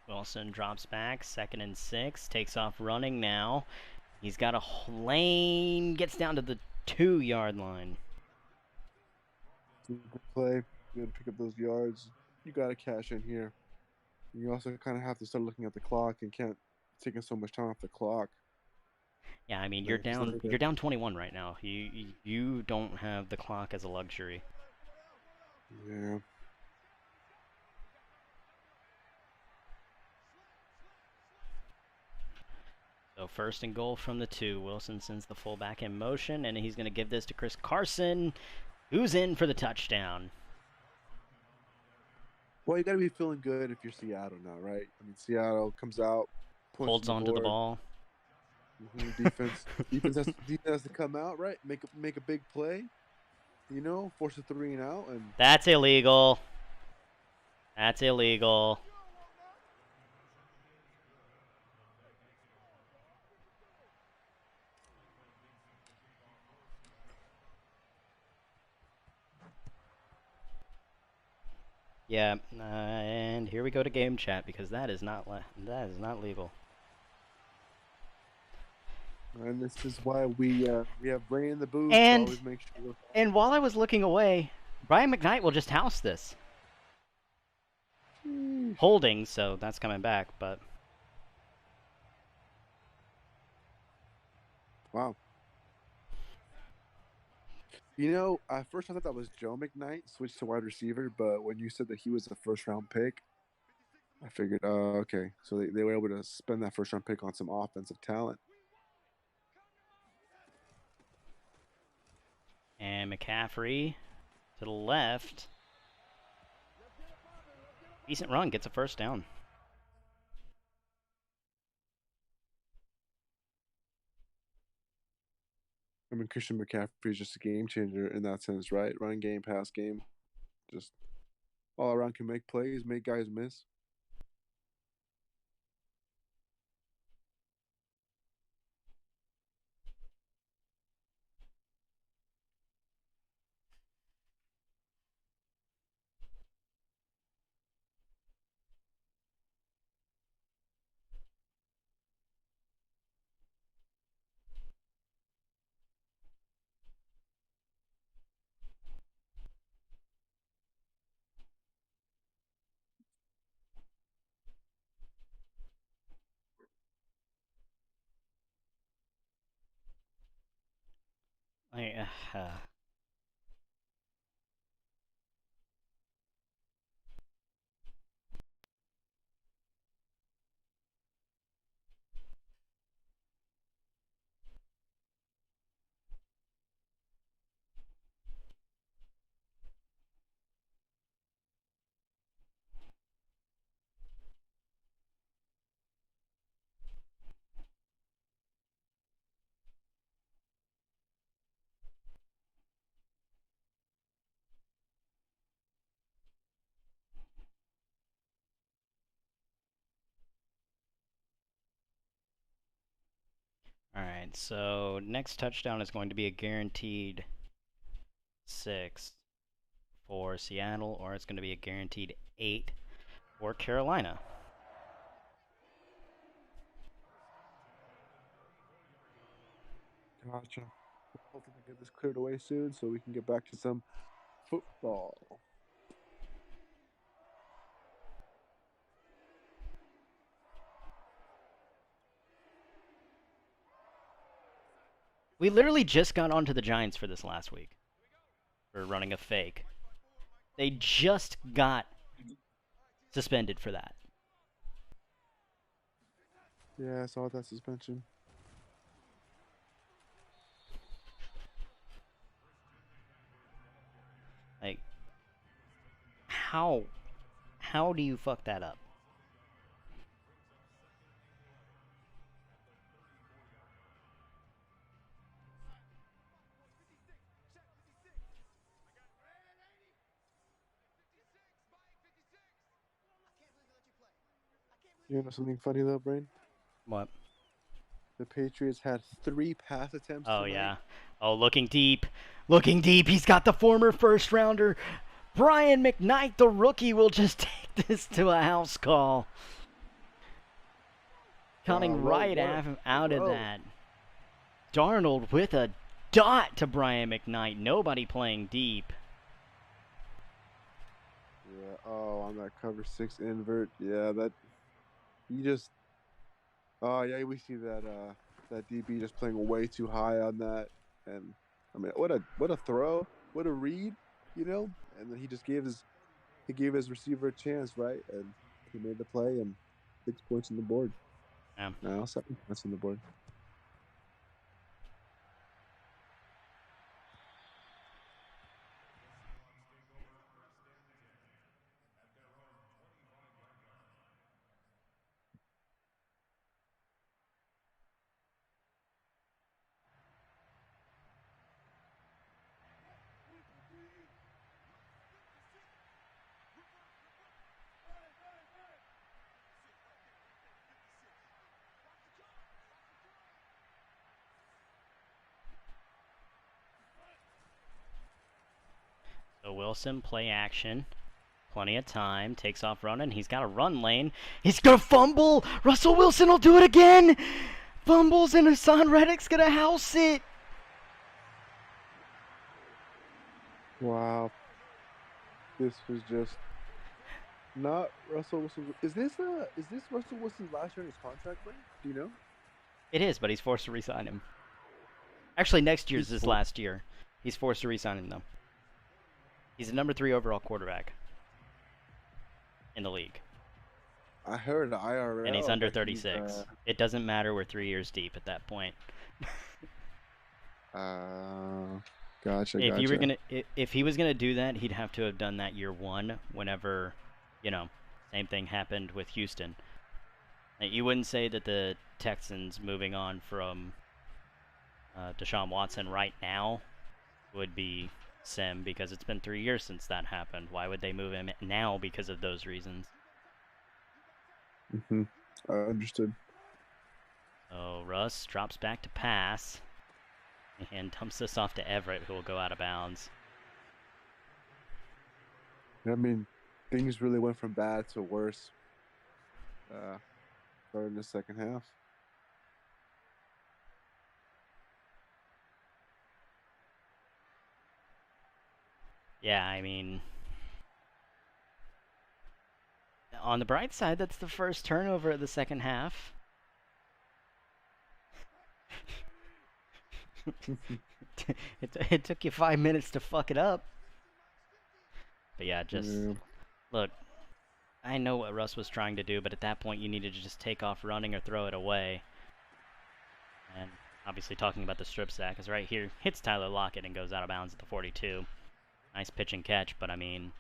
Wilson drops back, 2nd and 6, takes off running now. He's got a lane, gets down to the 2-yard line. Good play, you got to pick up those yards. You got to cash in here. You also kind of have to start looking at the clock and can't take so much time off the clock. Yeah, I mean you're down 21 right now. You don't have the clock as a luxury. Yeah. So 1st and goal from the 2. Wilson sends the fullback in motion, and he's going to give this to Chris Carson, who's in for the touchdown. Well, you got to be feeling good if you're Seattle now, right? I mean, Seattle comes out, holds on to the ball. Defense has to come out, right? Make a big play. You know, force a 3 and out, and that's illegal. That's illegal. Yeah, and here we go to game chat because that is not legal. And this is why we have Bray in the booth. And to always make sure. And while I was looking away, Brian McKnight will just house this. Holding, so that's coming back, but wow. You know, at first I thought that was Joe McKnight, switched to wide receiver, but when you said that he was a 1st-round pick, I figured, okay. So they were able to spend that 1st-round pick on some offensive talent. And McCaffrey to the left. Decent run, gets a 1st down. I mean, Christian McCaffrey is just a game changer in that sense, right? Run game, pass game, just all around can make plays, make guys miss. Alright, so next touchdown is going to be a guaranteed 6 for Seattle, or it's going to be a guaranteed 8 or Carolina. Gotcha. Hopefully we get this cleared away soon so we can get back to some football. We literally just got onto the Giants for this last week. For running a fake. They just got suspended for that. Yeah, I saw that suspension. Like, how do you fuck that up? You know something funny though, Brain? What? The Patriots had 3 pass attempts Oh, tonight. yeah. Oh, looking deep. Looking deep. He's got the former first rounder. Brian McKnight, the rookie, will just take this to a house call. Coming right out of that. Darnold with a dot to Brian McKnight. Nobody playing deep. Yeah. Oh, on that cover 6 invert. Yeah, that. You just. Oh yeah, we see that. That DB just playing way too high on that, and I mean, what a throw, what a read, you know. And then he gave his receiver a chance, right? And he made the play and 6 points on the board. Yeah. Now 7 points on the board. So Wilson, play action. Plenty of time. Takes off running. He's got a run lane. He's going to fumble. Russell Wilson will do it again. Fumbles and Hassan Reddick's going to house it. Wow. This was just not Russell Wilson. Is this Russell Wilson's last year in his contract, Brent? Do you know? It is, but he's forced to re-sign him. Actually, next year's his last year. He's forced to re-sign him, though. He's the number 3 overall quarterback in the league. I heard IRL. And he's under 36. It doesn't matter. We're 3 years deep at that point. Gotcha. If he was gonna do that, he'd have to have done that year 1. Whenever, same thing happened with Houston. Like, you wouldn't say that the Texans moving on from Deshaun Watson right now would be sim, because it's been 3 years since that happened. Why would they move him now because of those reasons? I understood. So Russ drops back to pass and dumps this off to Everett, who will go out of bounds. I mean, things really went from bad to worse starting the second half. Yeah, I mean, on the bright side, that's the first turnover of the second half. It took you 5 minutes to fuck it up. But yeah, look, I know what Russ was trying to do, but at that point you needed to just take off running or throw it away. And obviously talking about the strip sack is right here. Hits Tyler Lockett and goes out of bounds at the 42. Nice pitch and catch, but I mean...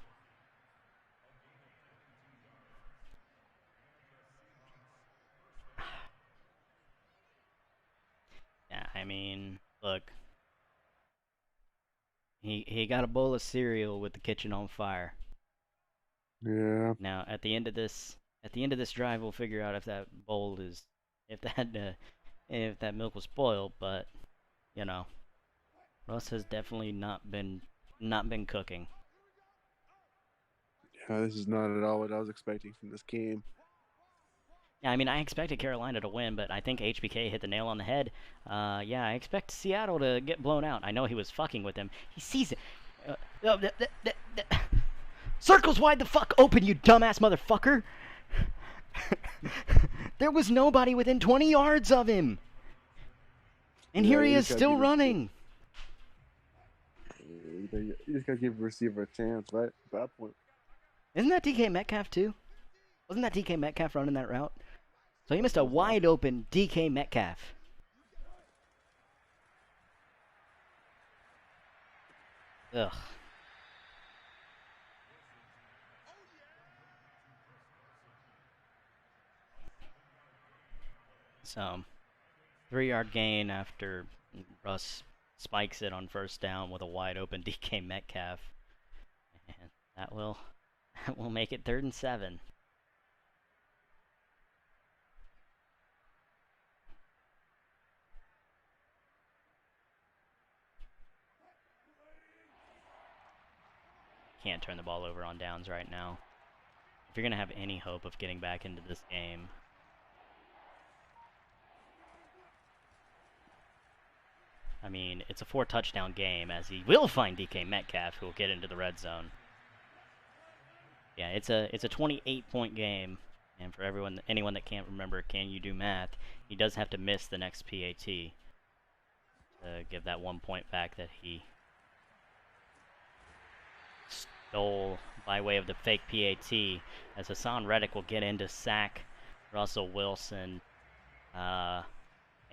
yeah, I mean, look. He got a bowl of cereal with the kitchen on fire. Yeah. Now, at the end of this drive, we'll figure out if that bowl is... if that milk was spoiled, but, Russ has definitely not been cooking. This is not at all what I was expecting from this game. Yeah, I mean, I expected Carolina to win, but I think HBK hit the nail on the head. Yeah, I expect Seattle to get blown out. I know he was fucking with him. He sees it. Circles wide the fuck open, you dumbass motherfucker! There was nobody within 20 yards of him! And Yeah, here he you is just gotta still give running! You just gotta give the receiver a chance, right? At that point. Isn't that DK Metcalf too? Wasn't that DK Metcalf running that route? So he missed a wide open DK Metcalf. Ugh. So, 3-yard gain after Russ spikes it on first down with a wide open DK Metcalf. And that will make it 3rd and 7. Can't turn the ball over on downs right now. If you're going to have any hope of getting back into this game. I mean, it's a 4-touchdown game, as he will find DK Metcalf, who will get into the red zone. Yeah, it's a 28-point game, and for anyone that can't remember, can you do math? He does have to miss the next PAT to give that 1 point back that he stole by way of the fake PAT, as Hassan Reddick will get in to sack Russell Wilson.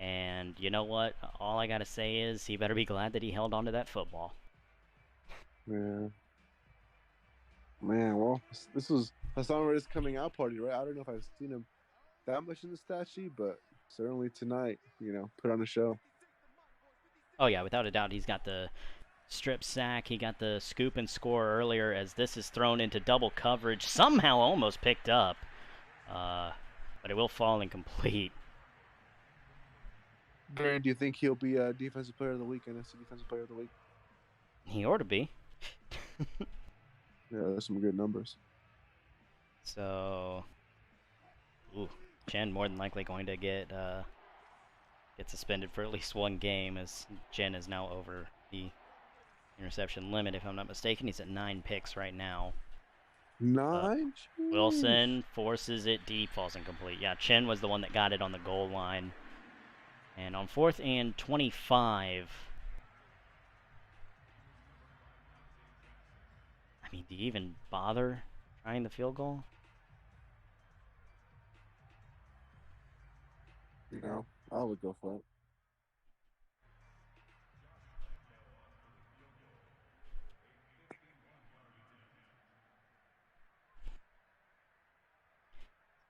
And you know what? All I gotta say is he better be glad that he held onto that football. Yeah. Man, well, this was Hassan Reddick's coming out party, right? I don't know if I've seen him that much in the stat sheet, but certainly tonight, put on a show. Oh yeah, without a doubt, he's got the strip sack. He got the scoop and score earlier, as this is thrown into double coverage. Somehow almost picked up, but it will fall incomplete. Gary, do you think he'll be a Defensive Player of the Week, NFC Defensive Player of the Week? He ought to be. Yeah, there's some good numbers. So, Jen more than likely going to get suspended for at least 1 game, as Jen is now over the interception limit, if I'm not mistaken. He's at 9 picks right now. 9? Wilson forces it deep, falls incomplete. Yeah, Chen was the one that got it on the goal line. And on 4th and 25, I mean, do you even bother trying the field goal? I would go for it.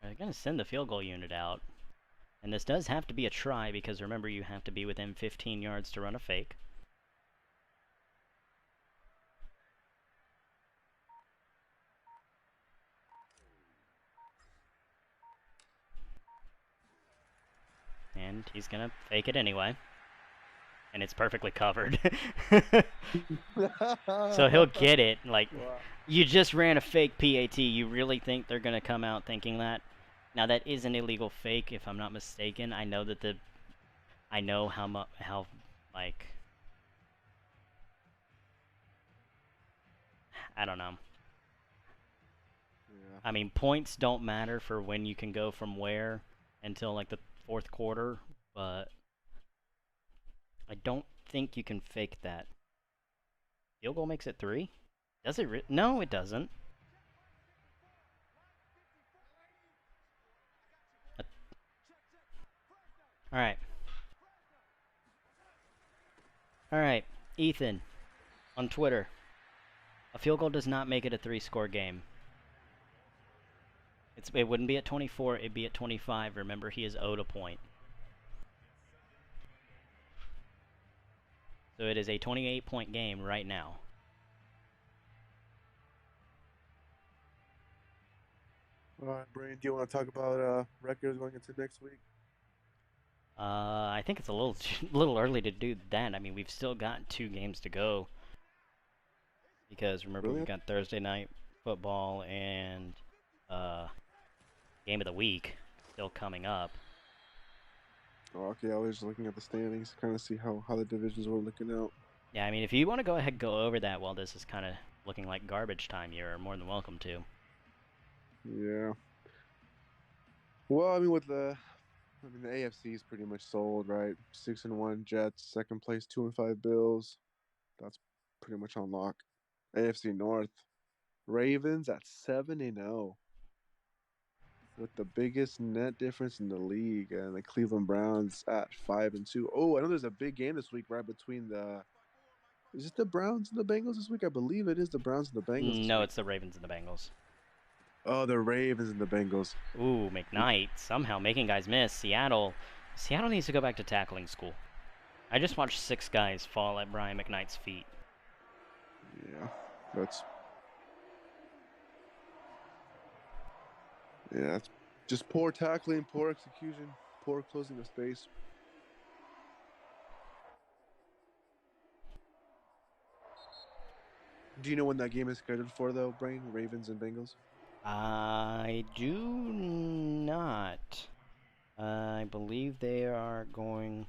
They're going to send the field goal unit out. And this does have to be a try, because remember, you have to be within 15 yards to run a fake. And he's going to fake it anyway. And it's perfectly covered. So he'll get it. Like, you just ran a fake PAT. You really think they're going to come out thinking that? Now, that is an illegal fake, if I'm not mistaken. I know that I know how I don't know. Yeah. I mean, points don't matter for when you can go from where until, like, the 4th quarter, but I don't think you can fake that. Field goal makes it 3? Does it? No, it doesn't. Alright. Alright, Ethan, on Twitter. A field goal does not make it a 3-score game. It wouldn't be at 24, it'd be at 25. Remember, he is owed a point. So it is a 28-point game right now. All right, Brian, do you want to talk about records going into next week? I think it's a little early to do that. I mean, we've still got 2 games to go. Because remember, we've got Thursday night football and game of the week still coming up. Oh, okay, I was just looking at the standings, kind of see how the divisions were looking out. Yeah, I mean, if you want to go ahead and go over that while this is kind of looking like garbage time, you're more than welcome to. Yeah. Well, I mean, the AFC is pretty much sold, right? 6-1 Jets, second place 2-5 Bills. That's pretty much on lock. AFC North, Ravens at 7-0, with the biggest net difference in the league, and the Cleveland Browns at 5-2. Oh, I know there's a big game this week, right between the. Is it the Browns and the Bengals this week? I believe it is the Browns and the Bengals this No, week. it's the Ravens and the Bengals. Oh, the Ravens and the Bengals. Ooh, McKnight somehow making guys miss. Seattle needs to go back to tackling school. I just watched 6 guys fall at Brian McKnight's feet. Yeah, that's just poor tackling, poor execution, poor closing of space. Do you know when that game is scheduled for, though, Brain? Ravens and Bengals? I do not. I believe they are going.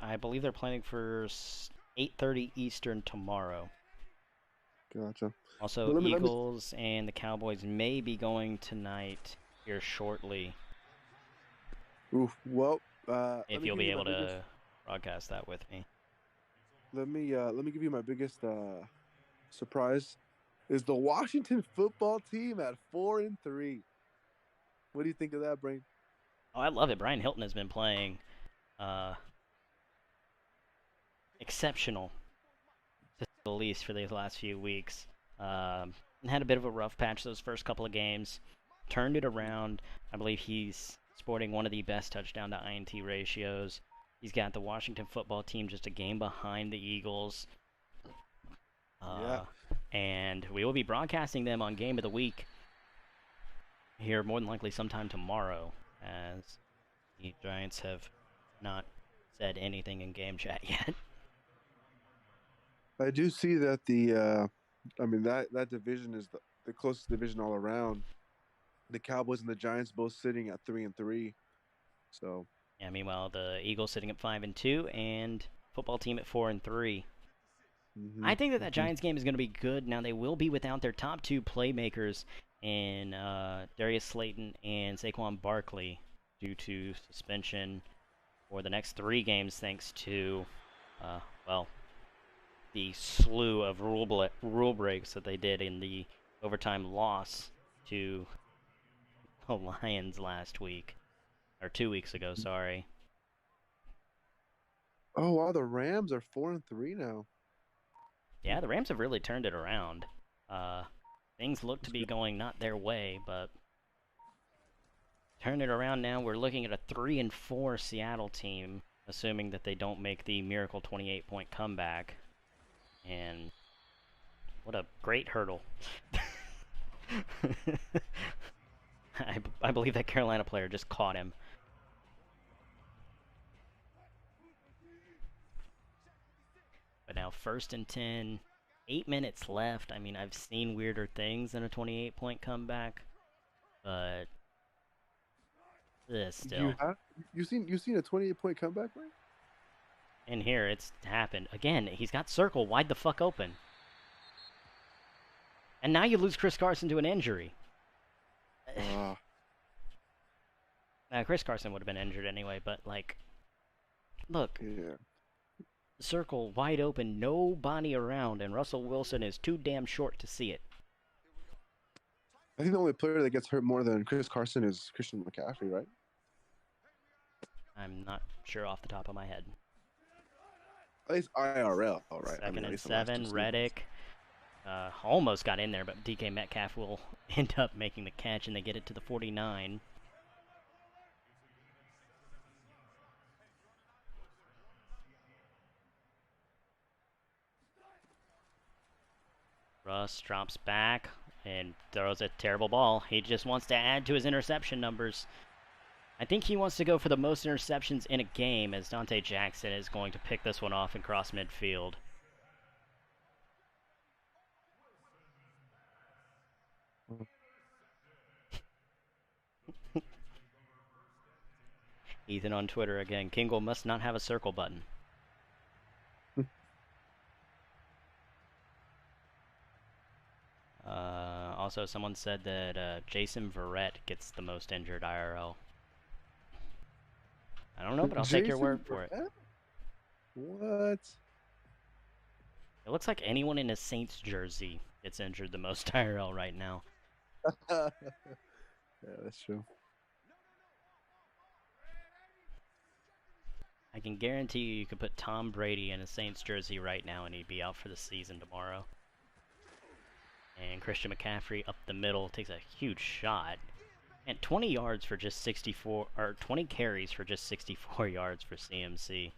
I believe they're planning for 8:30 Eastern tomorrow. Gotcha. Also, Eagles and the Cowboys may be going tonight here shortly. Oof. Well, if you'll be able to broadcast that with me. Let me give you my biggest surprise. Is the Washington football team at 4-3? What do you think of that, Brain? Oh, I love it. Brian Hilton has been playing exceptional, to say the least, for these last few weeks. Had a bit of a rough patch those first couple of games. Turned it around. I believe he's sporting one of the best touchdown to INT ratios. He's got the Washington football team just a game behind the Eagles. Yeah. And we will be broadcasting them on Game of the Week here more than likely sometime tomorrow, as the Giants have not said anything in game chat yet. I do see that that division is the closest division all around. The Cowboys and the Giants both sitting at 3-3. So. Yeah, meanwhile, the Eagles sitting at 5-2, and football team at 4-3. I think that Giants game is going to be good. Now, they will be without their top 2 playmakers in Darius Slayton and Saquon Barkley due to suspension for the next 3 games, thanks to, the slew of rule breaks that they did in the overtime loss to the Lions last week. Or 2 weeks ago, sorry. Oh, wow, the Rams are 4-3 now. Yeah, the Rams have really turned it around. Things look to be going not their way, but turn it around now. We're looking at a 3-4 Seattle team, assuming that they don't make the miracle 28-point comeback. And what a great hurdle. I believe that Carolina player just caught him. But now 1st and 10, 8 minutes left. I mean, I've seen weirder things than a 28-point comeback, but still. You seen a 28-point comeback, right? And here it's happened again. He's got circle wide the fuck open, and now you lose Chris Carson to an injury. Chris Carson would have been injured anyway, but like, look. Yeah. Circle wide open, nobody around, and Russell Wilson is too damn short to see it. I think the only player that gets hurt more than Chris Carson is Christian McCaffrey, right? I'm not sure off the top of my head. At least IRL, all right. 2nd and 7, Reddick almost got in there, but DK Metcalf will end up making the catch, and they get it to the 49. Russ drops back and throws a terrible ball. He just wants to add to his interception numbers. I think he wants to go for the most interceptions in a game, as Dante Jackson is going to pick this one off and cross midfield. Ethan on Twitter again. Kingle must not have a circle button. Also, someone said that Jason Verrett gets the most injured IRL. I don't know, but I'll take your word for it. What? It looks like anyone in a Saints jersey gets injured the most IRL right now. Yeah, that's true. I can guarantee you could put Tom Brady in a Saints jersey right now and he'd be out for the season tomorrow. And Christian McCaffrey up the middle takes a huge shot. And 20 yards for just 64, or 20 carries for just 64 yards for CMC.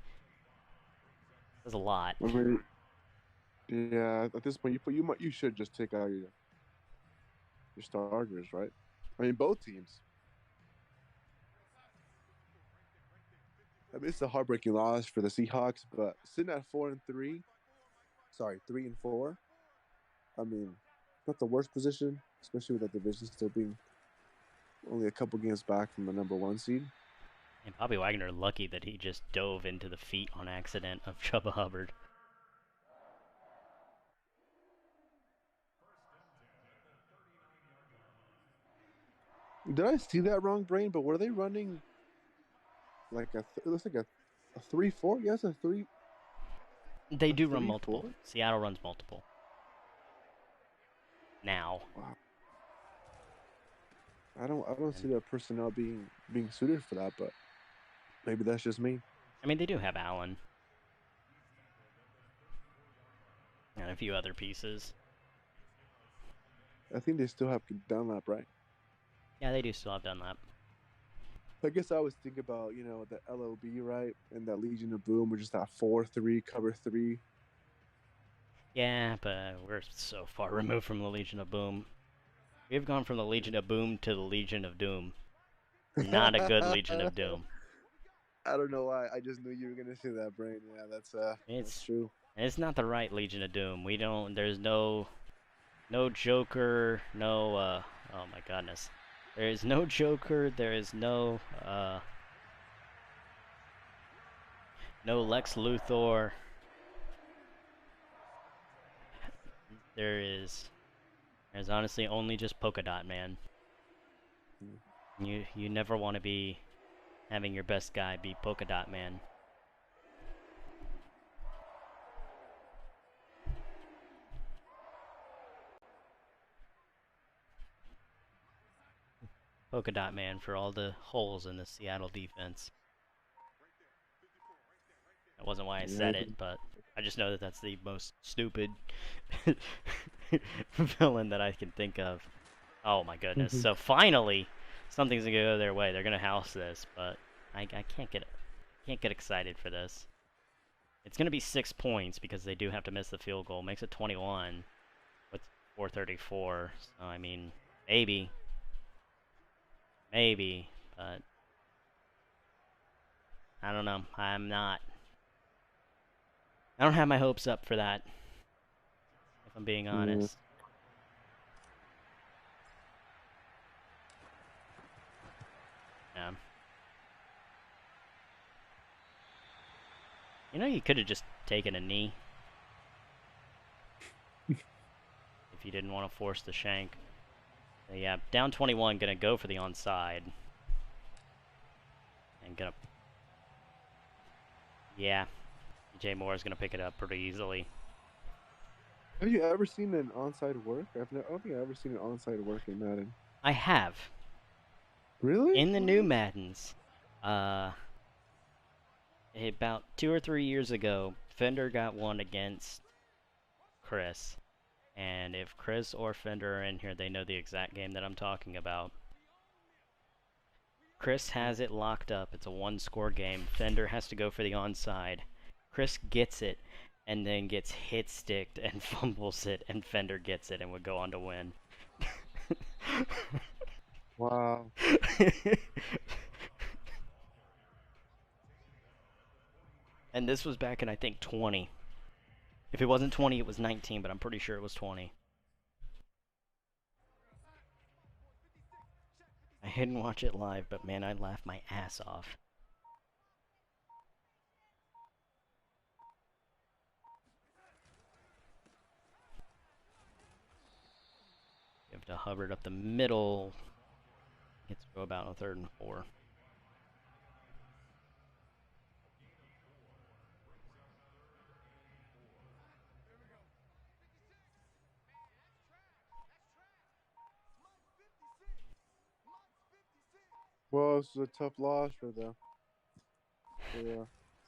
That's a lot. I mean, yeah, at this point, you should just take out your starters, right? I mean, both teams. I mean, it's a heartbreaking loss for the Seahawks, but sitting at 3-4, 3-4. I mean, not the worst position, especially with that division still being only a couple games back from the #1 seed. And Bobby Wagner lucky that he just dove into the feet on accident of Chuba Hubbard. Did I see that wrong, Brain? But were they running like it looks like a 3-4? Yes, a 3. They do run multiple. 4? Seattle runs multiple. Now. Wow. I don't see that personnel being suited for that, but maybe that's just me. I mean, they do have Allen. And a few other pieces. I think they still have Dunlap, right? Yeah, they do still have Dunlap. I guess I was thinking about, the LOB, right? And that Legion of Boom, we're just that 4-3, cover 3. Yeah, but we're so far removed from the Legion of Boom. We've gone from the Legion of Boom to the Legion of Doom. Not a good Legion of Doom. I don't know why. I just knew you were gonna say that, Brain. Yeah, that's true. It's not the right Legion of Doom. There's no Joker, no, oh my goodness. There is no Joker, there is no Lex Luthor. There's honestly only just Polka Dot Man. You never want to be having your best guy be Polka Dot Man. Polka Dot Man for all the holes in the Seattle defense. That wasn't why I said it, but I just know that that's the most stupid villain that I can think of. Oh my goodness. So finally, something's gonna go their way. They're gonna house this, but I can't get excited for this. It's gonna be 6 points because they do have to miss the field goal. Makes it 21 with 4:34. So I mean, maybe, but I don't know. I don't have my hopes up for that, if I'm being honest. Yeah. You could have just taken a knee. If you didn't want to force the shank. But yeah, down 21, gonna go for the onside. And gonna... Yeah. DJ Moore is going to pick it up pretty easily. Have you ever seen an onside work? I don't think I've ever seen an onside work in Madden. I have. Really? In the new Maddens. About 2 or 3 years ago, Fender got one against Chris. And if Chris or Fender are in here, they know the exact game that I'm talking about. Chris has it locked up. It's a 1-score game. Fender has to go for the onside. Chris gets it, and then gets hit-sticked and fumbles it, and Fender gets it and would go on to win. Wow. And this was back in, I think, 20. If it wasn't 20, it was 19, but I'm pretty sure it was 20. I didn't watch it live, but man, I laughed my ass off. give to Hubbard up the middle. Gets to go about a 3rd and 4. Well, this is a tough loss for the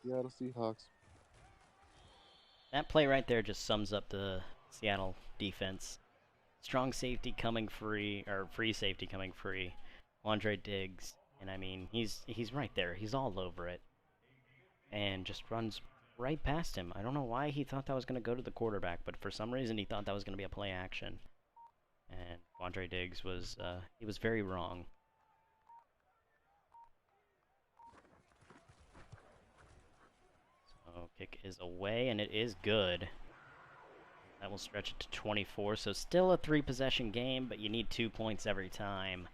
Seattle Seahawks. That play right there just sums up the Seattle defense. Strong safety coming free, or free safety coming free. Andre Diggs, and I mean, he's right there. He's all over it. And just runs right past him. I don't know why he thought that was going to go to the quarterback, but for some reason he thought that was going to be a play action. And Andre Diggs was, he was very wrong. So kick is away, and it is good. That will stretch it to 24, so still a 3-possession game, but you need 2 points every time.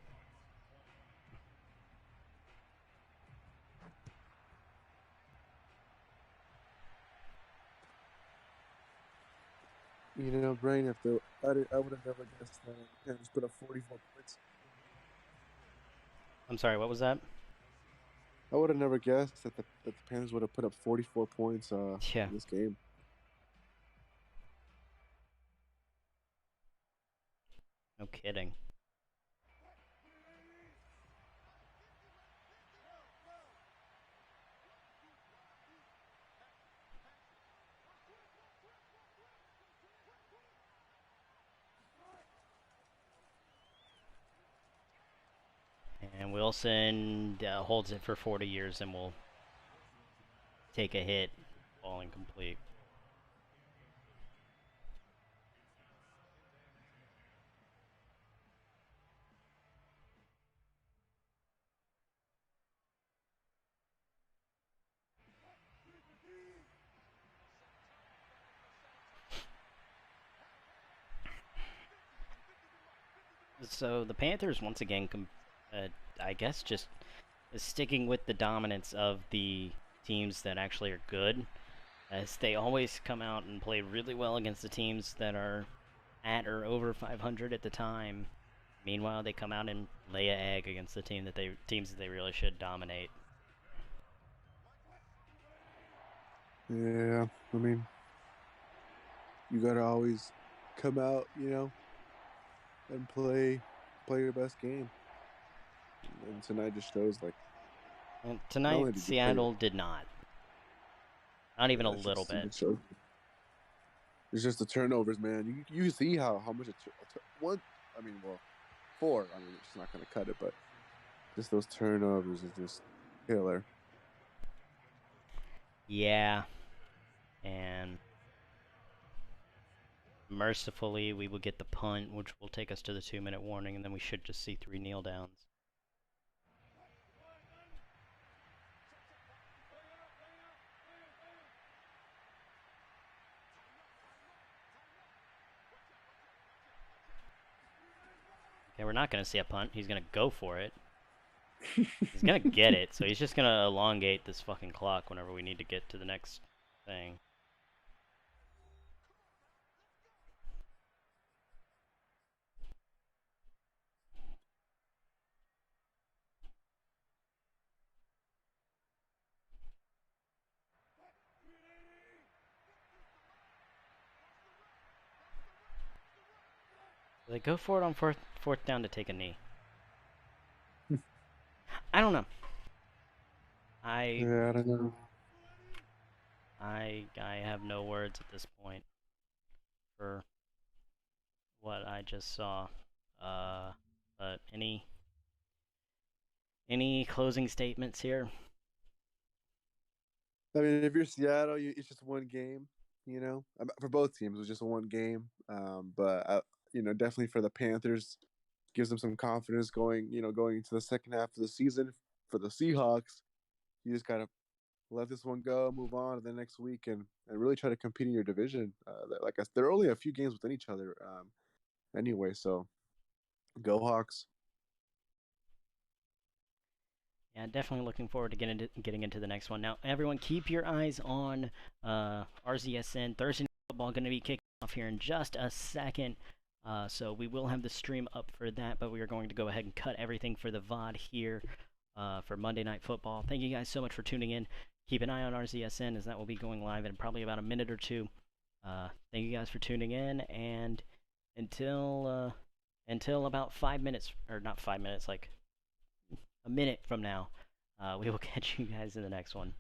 You know, Brain, I would have never guessed that the Panthers put up 44 points. I'm sorry, what was that? I would have never guessed that the Panthers would have put up 44 points Yeah. in this game. No kidding. And Wilson holds it for 40 years and will take a hit, ball incomplete. So the Panthers, once again, I guess just sticking with the dominance of the teams that actually are good, as they always come out and play really well against the teams that are at or over 500 at the time. Meanwhile, they come out and lay an egg against the teams that they really should dominate. Yeah, I mean, you gotta always come out, you know, and play your best game. And tonight just shows, like, And tonight, Seattle did not. Not even a little bit. It's just the turnovers, man. You see how much one. I mean, well, 4. I mean, it's not gonna cut it, but just those turnovers is just killer. Yeah, and mercifully, we will get the punt, which will take us to the 2-minute warning, and then we should just see 3 kneel downs. Okay, we're not going to see a punt. He's going to go for it. He's going to get it, so he's just going to elongate this fucking clock whenever we need to get to the next thing. They go for it on fourth down to take a knee. I don't know. I don't know. I have no words at this point for what I just saw. But any closing statements here? I mean, if you're Seattle, it's just one game. You know, for both teams, it was just one game. But you know, definitely for the Panthers, gives them some confidence going into the second half of the season. For the Seahawks, you just gotta let this one go, move on to the next week, and really try to compete in your division. Like they're only a few games within each other, anyway. So, go Hawks. Yeah, definitely looking forward to getting into the next one. Now, everyone, keep your eyes on RZSN. Thursday Night Football going to be kicking off here in just a second. So we will have the stream up for that, but we are going to go ahead and cut everything for the VOD here for Monday Night Football. Thank you guys so much for tuning in. Keep an eye on RZSN as that will be going live in probably about a minute or two. Thank you guys for tuning in, and until about 5 minutes, or not 5 minutes, like a minute from now, we will catch you guys in the next one.